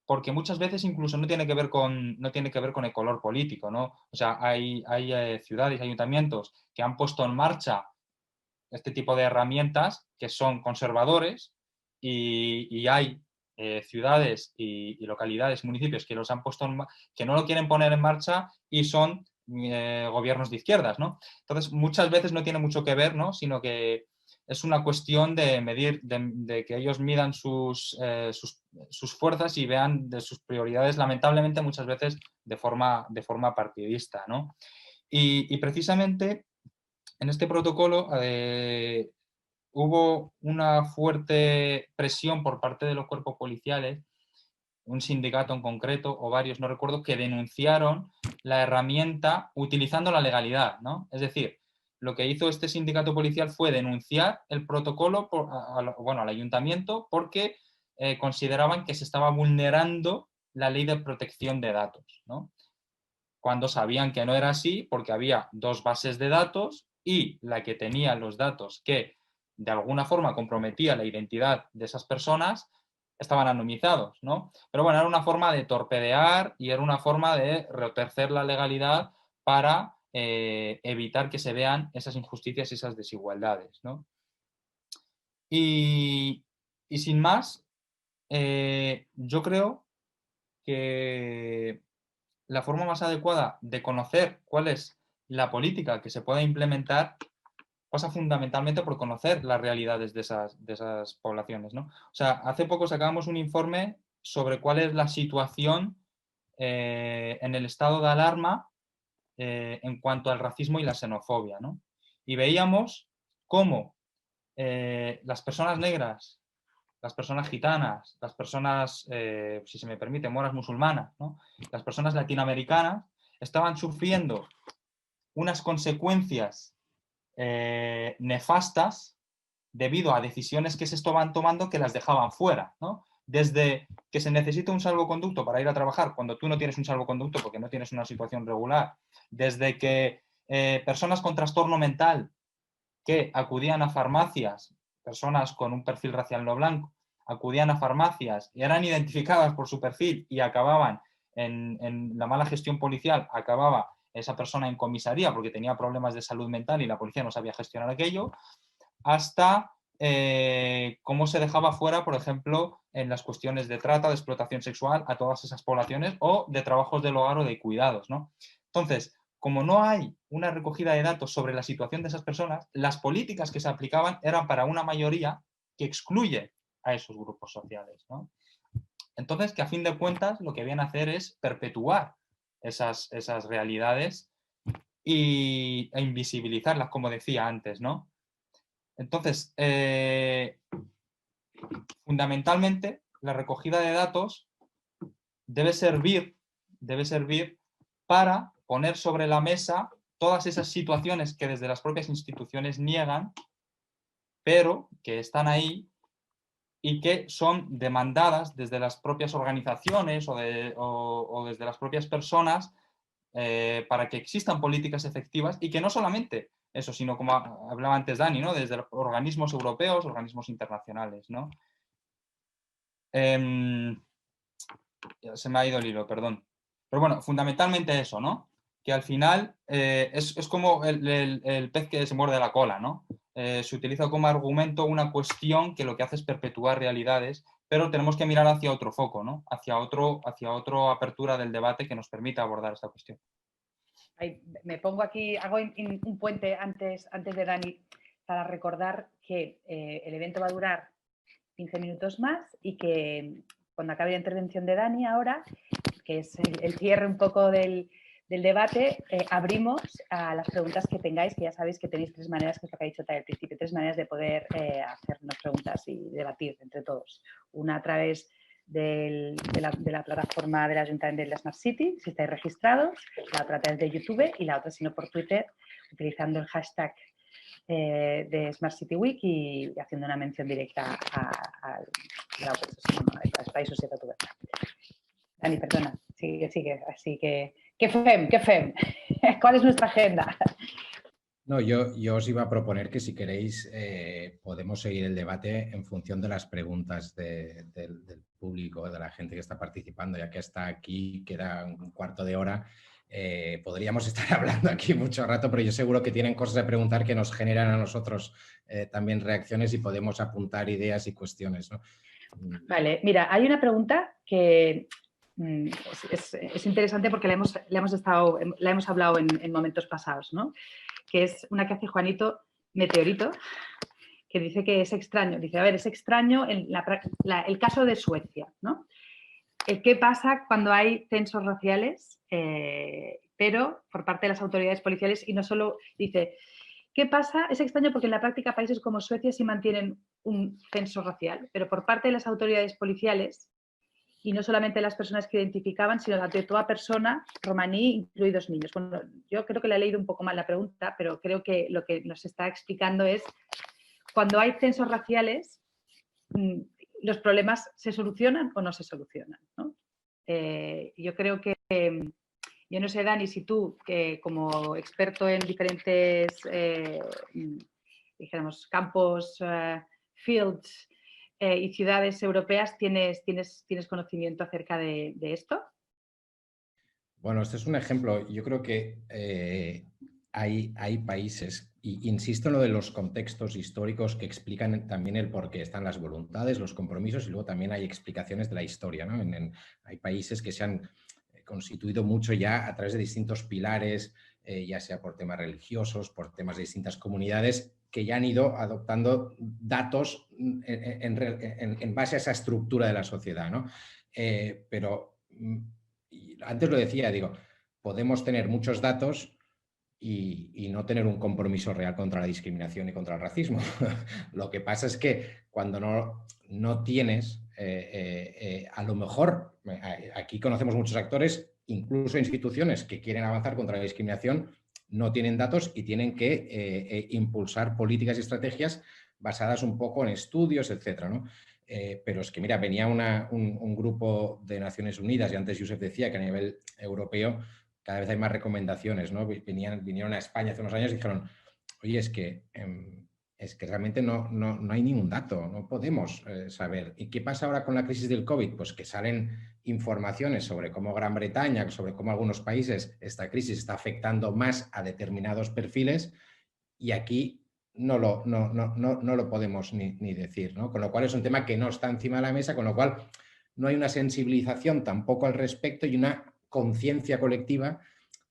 porque muchas veces incluso no tiene que ver con el color político, ¿no? O sea, hay ciudades, ayuntamientos que han puesto en marcha este tipo de herramientas que son conservadores y hay ciudades y localidades, municipios que los han puesto que no lo quieren poner en marcha y son gobiernos de izquierdas, ¿no? Entonces, muchas veces no tiene mucho que ver, ¿no? Sino que es una cuestión de medir, de que ellos midan sus fuerzas y vean de sus prioridades, lamentablemente muchas veces de forma partidista, ¿no? Y precisamente en este protocolo hubo una fuerte presión por parte de los cuerpos policiales, un sindicato en concreto, o varios, no recuerdo, que denunciaron la herramienta utilizando la legalidad, ¿no? Es decir, lo que hizo este sindicato policial fue denunciar el protocolo al ayuntamiento porque consideraban que se estaba vulnerando la ley de protección de datos, ¿no? Cuando sabían que no era así porque había dos bases de datos y la que tenía los datos que de alguna forma comprometía la identidad de esas personas estaban anonimizados, ¿no? Pero bueno, era una forma de torpedear y era una forma de retorcer la legalidad para evitar que se vean esas injusticias y esas desigualdades, ¿no? Y sin más, yo creo que la forma más adecuada de conocer cuál es la política que se pueda implementar pasa fundamentalmente por conocer las realidades de esas poblaciones, ¿no? O sea, hace poco sacábamos un informe sobre cuál es la situación en el estado de alarma en cuanto al racismo y la xenofobia, ¿no? Y veíamos cómo las personas negras, las personas gitanas, las personas, si se me permite, moras musulmanas, ¿no? Las personas latinoamericanas estaban sufriendo unas consecuencias nefastas debido a decisiones que se estaban tomando que las dejaban fuera, ¿no? Desde que se necesita un salvoconducto para ir a trabajar cuando tú no tienes un salvoconducto porque no tienes una situación regular, desde que personas con trastorno mental que acudían a farmacias, personas con un perfil racial no blanco, acudían a farmacias y eran identificadas por su perfil y acababan en la mala gestión policial, acababa esa persona en comisaría porque tenía problemas de salud mental y la policía no sabía gestionar aquello, hasta cómo se dejaba fuera, por ejemplo, en las cuestiones de trata, de explotación sexual a todas esas poblaciones o de trabajos del hogar o de cuidados, ¿no? Entonces, como no hay una recogida de datos sobre la situación de esas personas, las políticas que se aplicaban eran para una mayoría que excluye a esos grupos sociales, ¿no? Entonces, que a fin de cuentas lo que viene a hacer es perpetuar esas realidades e invisibilizarlas, como decía antes, ¿no? Entonces, fundamentalmente, la recogida de datos debe servir para poner sobre la mesa todas esas situaciones que desde las propias instituciones niegan, pero que están ahí y que son demandadas desde las propias organizaciones o desde las propias personas para que existan políticas efectivas y que no solamente eso, sino como hablaba antes Dani, ¿no? Desde organismos europeos, organismos internacionales, ¿no? Se me ha ido el hilo, perdón. Pero bueno, fundamentalmente eso, ¿no? Que al final es como el pez que se muerde la cola, ¿no? Se utiliza como argumento una cuestión que lo que hace es perpetuar realidades, pero tenemos que mirar hacia otro foco, ¿no? Hacia otra apertura del debate que nos permita abordar esta cuestión. Me pongo aquí, hago un puente antes de Dani para recordar que el evento va a durar 15 minutos más y que cuando acabe la intervención de Dani ahora, que es el cierre un poco del debate, abrimos a las preguntas que tengáis, que ya sabéis que tenéis tres maneras, que es lo que ha dicho Tai al principio, tres maneras de poder hacernos preguntas y debatir entre todos. Una a través de la plataforma del Ayuntamiento de la Smart City, si estáis registrados, la otra a través de YouTube y la otra, si no, por Twitter, utilizando el hashtag de Smart City Week y haciendo una mención directa a l'Espai Societat Oberta. Dani, perdona, sigue. Así que, ¿qué fem? ¿Cuál es nuestra agenda? No, yo os iba a proponer que si queréis podemos seguir el debate en función de las preguntas del público, de la gente que está participando, ya que está aquí, queda un cuarto de hora. Podríamos estar hablando aquí mucho rato, pero yo seguro que tienen cosas de preguntar que nos generan a nosotros también reacciones y podemos apuntar ideas y cuestiones, ¿no? Vale, mira, hay una pregunta que es interesante porque la hemos hablado en momentos pasados, ¿no? Que es una que hace Juanito Meteorito, que dice que es extraño. Dice, a ver, es extraño el caso de Suecia, ¿no? ¿Qué pasa cuando hay censos raciales, pero por parte de las autoridades policiales? Y no solo, dice, ¿qué pasa? Es extraño porque en la práctica países como Suecia sí mantienen un censo racial, pero por parte de las autoridades policiales, y no solamente las personas que identificaban, sino de toda persona romaní, incluidos niños. Bueno, yo creo que le he leído un poco mal la pregunta, pero creo que lo que nos está explicando es, cuando hay censos raciales, ¿los problemas se solucionan o no se solucionan? ¿No? Yo creo que, yo no sé, Dani, si tú, que como experto en diferentes, dijéramos, campos, fields, y ciudades europeas, ¿tienes conocimiento acerca de esto? Bueno, este es un ejemplo. Yo creo que hay países, y insisto en lo de los contextos históricos que explican también el por qué están las voluntades, los compromisos, y luego también hay explicaciones de la historia, ¿no? Hay países que se han constituido mucho ya a través de distintos pilares, ya sea por temas religiosos, por temas de distintas comunidades, que ya han ido adoptando datos en base a esa estructura de la sociedad, ¿no? Pero antes lo decía, digo, podemos tener muchos datos y no tener un compromiso real contra la discriminación y contra el racismo. Lo que pasa es que cuando no tienes, a lo mejor, aquí conocemos muchos actores, incluso instituciones que quieren avanzar contra la discriminación, no tienen datos y tienen que impulsar políticas y estrategias basadas un poco en estudios, etcétera, ¿no? Pero es que, mira, venía un grupo de Naciones Unidas, y antes Josep decía que a nivel europeo cada vez hay más recomendaciones, ¿no? Vinieron a España hace unos años y dijeron, oye, es que realmente no hay ningún dato, no podemos saber. ¿Y qué pasa ahora con la crisis del COVID? Pues que salen informaciones sobre cómo Gran Bretaña, sobre cómo algunos países, esta crisis está afectando más a determinados perfiles, y aquí no lo podemos ni decir, ¿no? Con lo cual es un tema que no está encima de la mesa, con lo cual no hay una sensibilización tampoco al respecto y una conciencia colectiva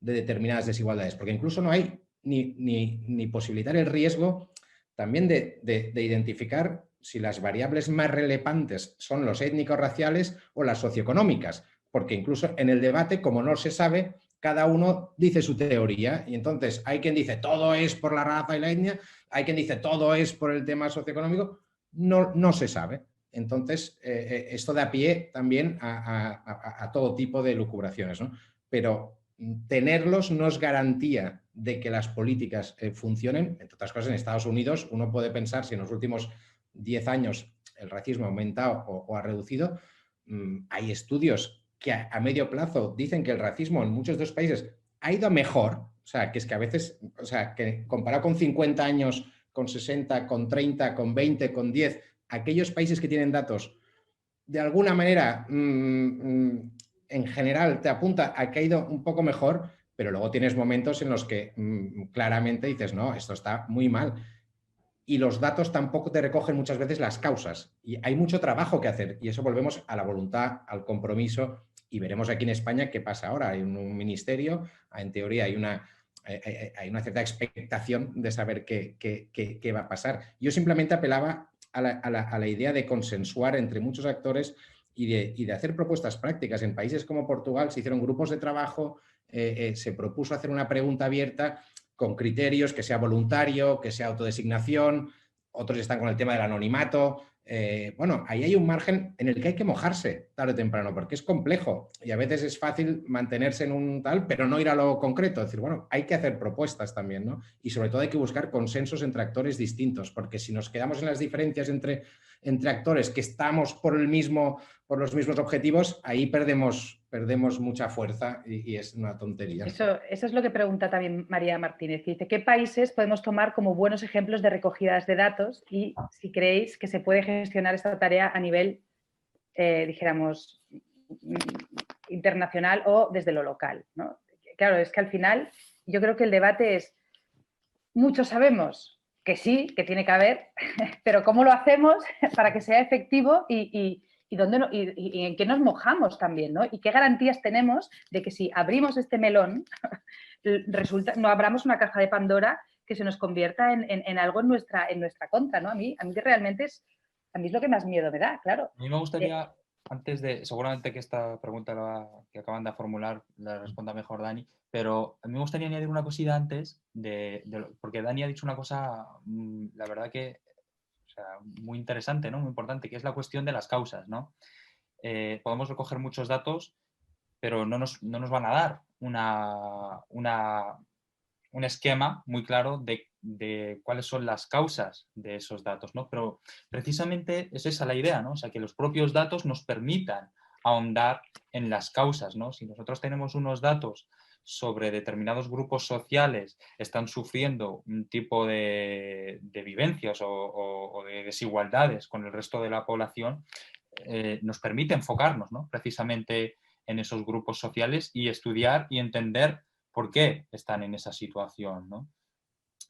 de determinadas desigualdades, porque incluso no hay ni posibilitar el riesgo también de identificar si las variables más relevantes son los étnicos-raciales o las socioeconómicas, porque incluso en el debate, como no se sabe, cada uno dice su teoría, y entonces hay quien dice todo es por la raza y la etnia, hay quien dice todo es por el tema socioeconómico, no se sabe. Entonces, esto da pie también a todo tipo de lucubraciones, ¿no? Pero tenerlos no es garantía de que las políticas funcionen. Entre otras cosas, en Estados Unidos uno puede pensar si en los últimos 10 años el racismo ha aumentado o ha reducido. Hay estudios que a medio plazo dicen que el racismo en muchos de los países ha ido mejor, o sea, que es que a veces, o sea, que comparado con 50 años, con 60, con 30, con 20, con 10, aquellos países que tienen datos, de alguna manera, en general, te apunta a que ha ido un poco mejor, pero luego tienes momentos en los que claramente dices, no, esto está muy mal. Y los datos tampoco te recogen muchas veces las causas. Y hay mucho trabajo que hacer. Y eso volvemos a la voluntad, al compromiso. Y veremos aquí en España qué pasa ahora. Hay un ministerio, en teoría hay una cierta expectación de saber qué va a pasar. Yo simplemente apelaba a la idea de consensuar entre muchos actores y de hacer propuestas prácticas. En países como Portugal se hicieron grupos de trabajo, se propuso hacer una pregunta abierta con criterios, que sea voluntario, que sea autodesignación, otros están con el tema del anonimato. Bueno, ahí hay un margen en el que hay que mojarse tarde o temprano, porque es complejo y a veces es fácil mantenerse en un tal, pero no ir a lo concreto. Es decir, bueno, hay que hacer propuestas también, ¿no? Y sobre todo hay que buscar consensos entre actores distintos, porque si nos quedamos en las diferencias entre entre actores que estamos por los mismos objetivos, ahí perdemos mucha fuerza y es una tontería. Eso es lo que pregunta también María Martínez. Dice, ¿qué países podemos tomar como buenos ejemplos de recogidas de datos y si creéis que se puede gestionar esta tarea a nivel, dijéramos, internacional o desde lo local, ¿no? Claro, es que al final yo creo que el debate es, muchos sabemos que sí, que tiene que haber, pero ¿cómo lo hacemos para que sea efectivo y en qué nos mojamos también, ¿no? Y qué garantías tenemos de que si abrimos este melón, no abramos una caja de Pandora que se nos convierta en algo en nuestra contra, ¿no? A mí realmente es lo que más miedo me da, claro. A mí me gustaría, antes de, seguramente que esta pregunta que acaban de formular la responda mejor Dani, pero a mí me gustaría añadir una cosita antes, porque Dani ha dicho una cosa, la verdad que, o sea, muy interesante, ¿no? Muy importante, que es la cuestión de las causas, ¿no? Podemos recoger muchos datos, pero no nos van a dar un esquema muy claro de cuáles son las causas de esos datos, ¿no? Pero precisamente es esa la idea, ¿no? O sea, que los propios datos nos permitan ahondar en las causas, ¿no? Si nosotros tenemos unos datos sobre determinados grupos sociales están sufriendo un tipo de vivencias o de desigualdades con el resto de la población, nos permite enfocarnos, ¿no? Precisamente en esos grupos sociales y estudiar y entender por qué están en esa situación, ¿no?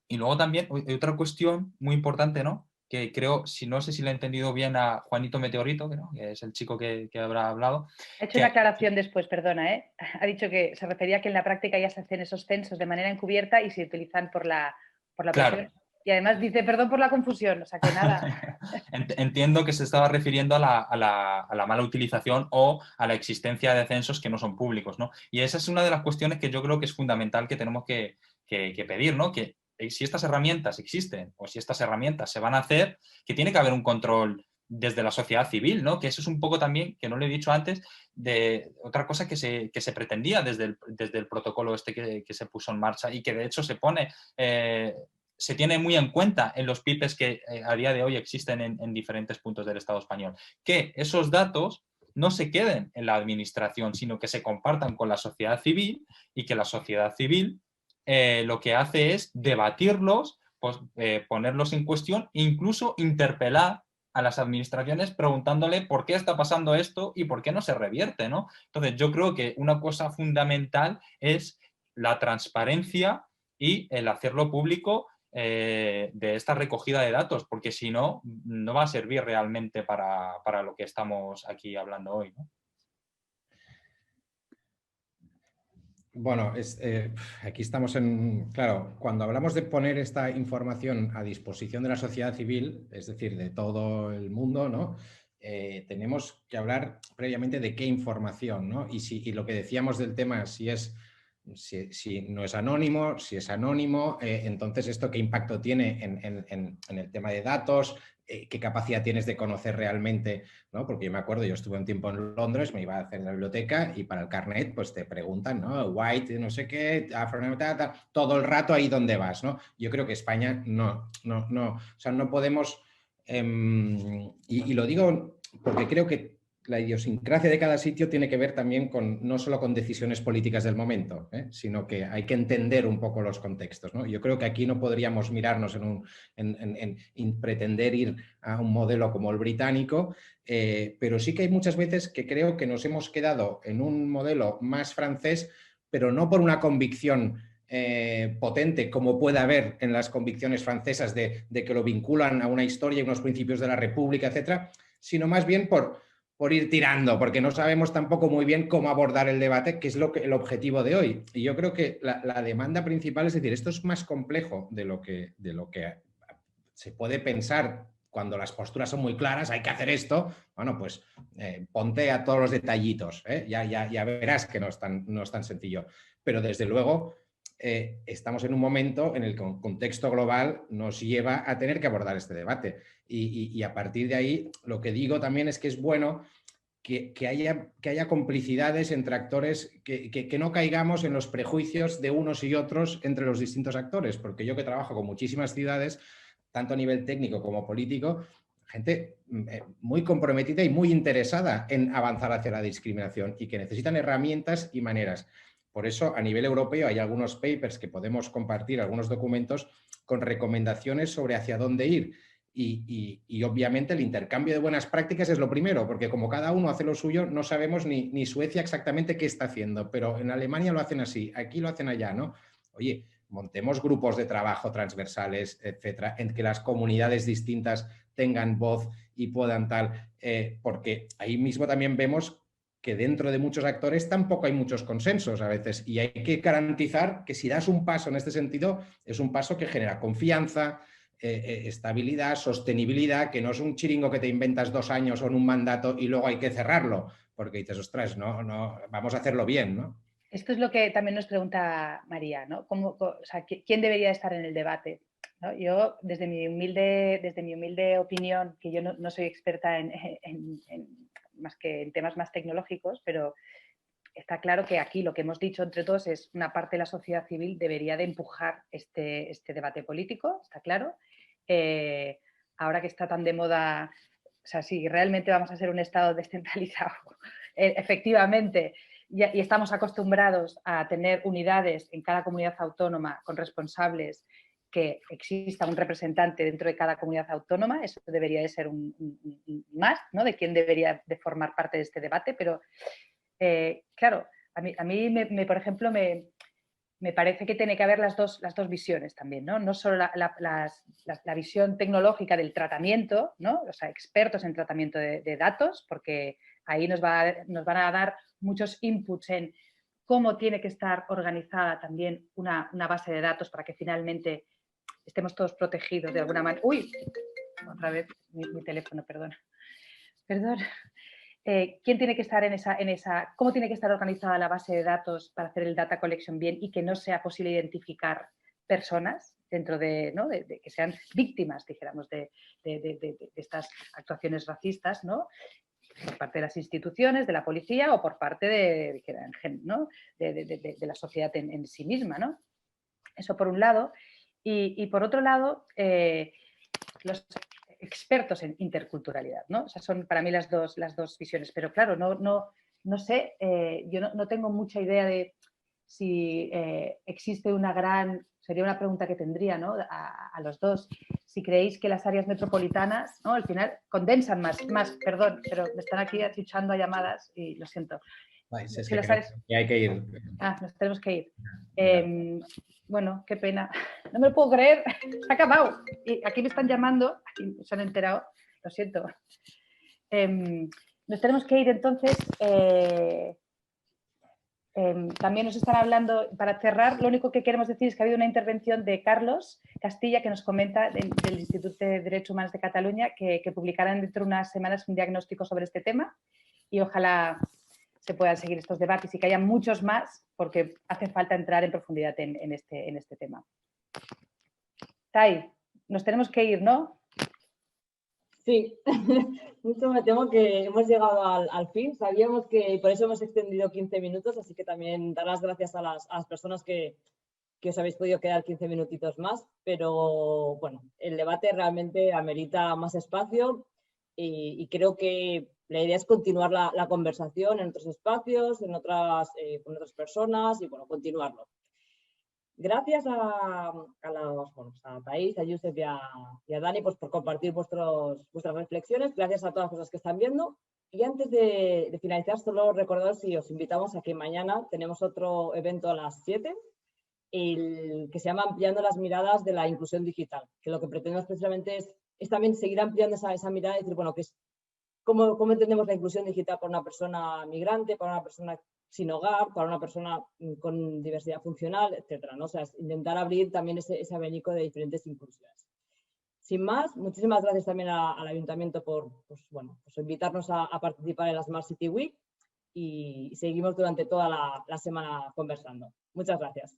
Y luego también hay otra cuestión muy importante, ¿no? Que creo, no sé si le he entendido bien a Juanito Meteorito, ¿no? Que es el chico que habrá hablado. Ha hecho una aclaración después, perdona, ¿eh? Ha dicho que se refería a que en la práctica ya se hacen esos censos de manera encubierta y se utilizan por la claro. presión. Y además dice, perdón por la confusión, o sea que nada. Entiendo que se estaba refiriendo a la mala utilización o a la existencia de censos que no son públicos, ¿no? Y esa es una de las cuestiones que yo creo que es fundamental que tenemos que pedir, ¿no? Que si estas herramientas existen o si estas herramientas se van a hacer, que tiene que haber un control desde la sociedad civil, ¿no? Que eso es un poco también, que no lo he dicho antes, de otra cosa que se pretendía desde el protocolo este que se puso en marcha y que de hecho se pone... se tiene muy en cuenta en los PIPEs que a día de hoy existen en diferentes puntos del Estado español. Que esos datos no se queden en la administración, sino que se compartan con la sociedad civil y que la sociedad civil lo que hace es debatirlos, pues, ponerlos en cuestión e incluso interpelar a las administraciones preguntándole por qué está pasando esto y por qué no se revierte, ¿no? Entonces, yo creo que una cosa fundamental es la transparencia y el hacerlo público de esta recogida de datos, porque si no, no va a servir realmente para lo que estamos aquí hablando hoy, ¿no? Bueno, aquí estamos claro, cuando hablamos de poner esta información a disposición de la sociedad civil, es decir, de todo el mundo, ¿no? Tenemos que hablar previamente de qué información, ¿no? Y lo que decíamos del tema, si no es anónimo, si es anónimo, entonces esto qué impacto tiene en el tema de datos, qué capacidad tienes de conocer realmente, ¿no? Porque yo me acuerdo, yo estuve un tiempo en Londres, me iba a hacer la biblioteca y para el carnet pues te preguntan, ¿no? White, no sé qué, todo el rato ahí donde vas, ¿no? Yo creo que España no, o sea, no podemos, y lo digo porque creo que la idiosincrasia de cada sitio tiene que ver también no solo con decisiones políticas del momento, sino que hay que entender un poco los contextos, ¿no? Yo creo que aquí no podríamos mirarnos en pretender ir a un modelo como el británico, pero sí que hay muchas veces que creo que nos hemos quedado en un modelo más francés, pero no por una convicción potente como puede haber en las convicciones francesas de que lo vinculan a una historia y unos principios de la República, etcétera, sino más bien por ir tirando, porque no sabemos tampoco muy bien cómo abordar el debate, que es el objetivo de hoy. Y yo creo que la demanda principal es decir, esto es más complejo de lo que se puede pensar cuando las posturas son muy claras, hay que hacer esto, bueno, pues ponte a todos los detallitos, ya verás que no es tan sencillo. Pero desde luego estamos en un momento en el que el contexto global nos lleva a tener que abordar este debate. Y a partir de ahí, lo que digo también es que es bueno que haya complicidades entre actores, que no caigamos en los prejuicios de unos y otros entre los distintos actores, porque yo que trabajo con muchísimas ciudades, tanto a nivel técnico como político, gente muy comprometida y muy interesada en avanzar hacia la discriminación y que necesitan herramientas y maneras. Por eso, a nivel europeo hay algunos papers que podemos compartir, algunos documentos con recomendaciones sobre hacia dónde ir. Y obviamente el intercambio de buenas prácticas es lo primero, porque como cada uno hace lo suyo, no sabemos ni Suecia exactamente qué está haciendo, pero en Alemania lo hacen así, aquí lo hacen allá, ¿no? Oye, montemos grupos de trabajo transversales, etcétera, en que las comunidades distintas tengan voz y puedan tal, porque ahí mismo también vemos que dentro de muchos actores tampoco hay muchos consensos a veces y hay que garantizar que si das un paso en este sentido, es un paso que genera confianza, estabilidad, sostenibilidad, que no es un chiringo que te inventas 2 años o en un mandato y luego hay que cerrarlo, porque dices, ostras, no, vamos a hacerlo bien, ¿no? Esto es lo que también nos pregunta María, ¿no? O sea, ¿quién debería estar en el debate? ¿No? Yo, desde mi humilde opinión, que yo no soy experta más que en temas más tecnológicos, pero está claro que aquí lo que hemos dicho entre todos es una parte de la sociedad civil debería de empujar este debate político, está claro. Ahora que está tan de moda, o sea, si realmente vamos a ser un Estado descentralizado, efectivamente, y estamos acostumbrados a tener unidades en cada comunidad autónoma con responsables, que exista un representante dentro de cada comunidad autónoma, eso debería de ser un más, ¿no? De quién debería de formar parte de este debate, pero claro, a mí por ejemplo, me parece que tiene que haber las dos visiones también, ¿no? No solo la visión tecnológica del tratamiento, ¿no? O sea, expertos en tratamiento de datos, porque ahí nos van a dar muchos inputs en cómo tiene que estar organizada también una base de datos para que finalmente estemos todos protegidos de alguna manera. ¡Uy! Otra vez mi teléfono, perdón. Perdón. ¿Quién tiene que estar cómo tiene que estar organizada la base de datos para hacer el data collection bien y que no sea posible identificar personas dentro de, ¿no? de que sean víctimas, dijéramos, de estas actuaciones racistas, ¿no? Por parte de las instituciones, de la policía o por parte ¿no? de la sociedad en sí misma, ¿no? Eso por un lado. Y por otro lado, los expertos en interculturalidad, ¿no? O sea, son para mí las dos visiones, pero claro, no sé, yo no tengo mucha idea de si existe sería una pregunta que tendría, ¿no? A los dos, si creéis que las áreas metropolitanas, ¿no? Al final condensan más, perdón, pero me están aquí achuchando a llamadas y lo siento. Es que hay que ir. Nos tenemos que ir. Bueno, qué pena. No me lo puedo creer. Se ha acabado. Y aquí me están llamando. Aquí se han enterado. Lo siento. Nos tenemos que ir entonces. También nos están hablando, para cerrar, lo único que queremos decir es que ha habido una intervención de Carlos Castilla que nos comenta del Instituto de Derechos Humanos de Cataluña que publicarán dentro de unas semanas un diagnóstico sobre este tema y ojalá se puedan seguir estos debates y que haya muchos más porque hace falta entrar en profundidad en este tema. Tai, nos tenemos que ir, ¿no? Sí, justo me temo que hemos llegado al fin. Sabíamos que por eso hemos extendido 15 minutos, así que también dar las gracias a las personas que os habéis podido quedar 15 minutitos más, pero bueno, el debate realmente amerita más espacio y creo que la idea es continuar la conversación en otros espacios, con otras personas y bueno, continuarlo. Gracias a Thais, a Josep y a Dani pues, por compartir vuestras reflexiones. Gracias a todas las personas que están viendo. Y antes de finalizar, solo recordaros y os invitamos a que mañana tenemos otro evento a las 7, que se llama Ampliando las miradas de la inclusión digital, que lo que pretendemos precisamente es también seguir ampliando esa mirada y decir, bueno, ¿cómo entendemos la inclusión digital para una persona migrante, para una persona sin hogar, para una persona con diversidad funcional, etcétera, ¿no? O sea, intentar abrir también ese abanico de diferentes inclusiones. Sin más, muchísimas gracias también al Ayuntamiento por invitarnos a participar en la Smart City Week y seguimos durante toda la semana conversando. Muchas gracias.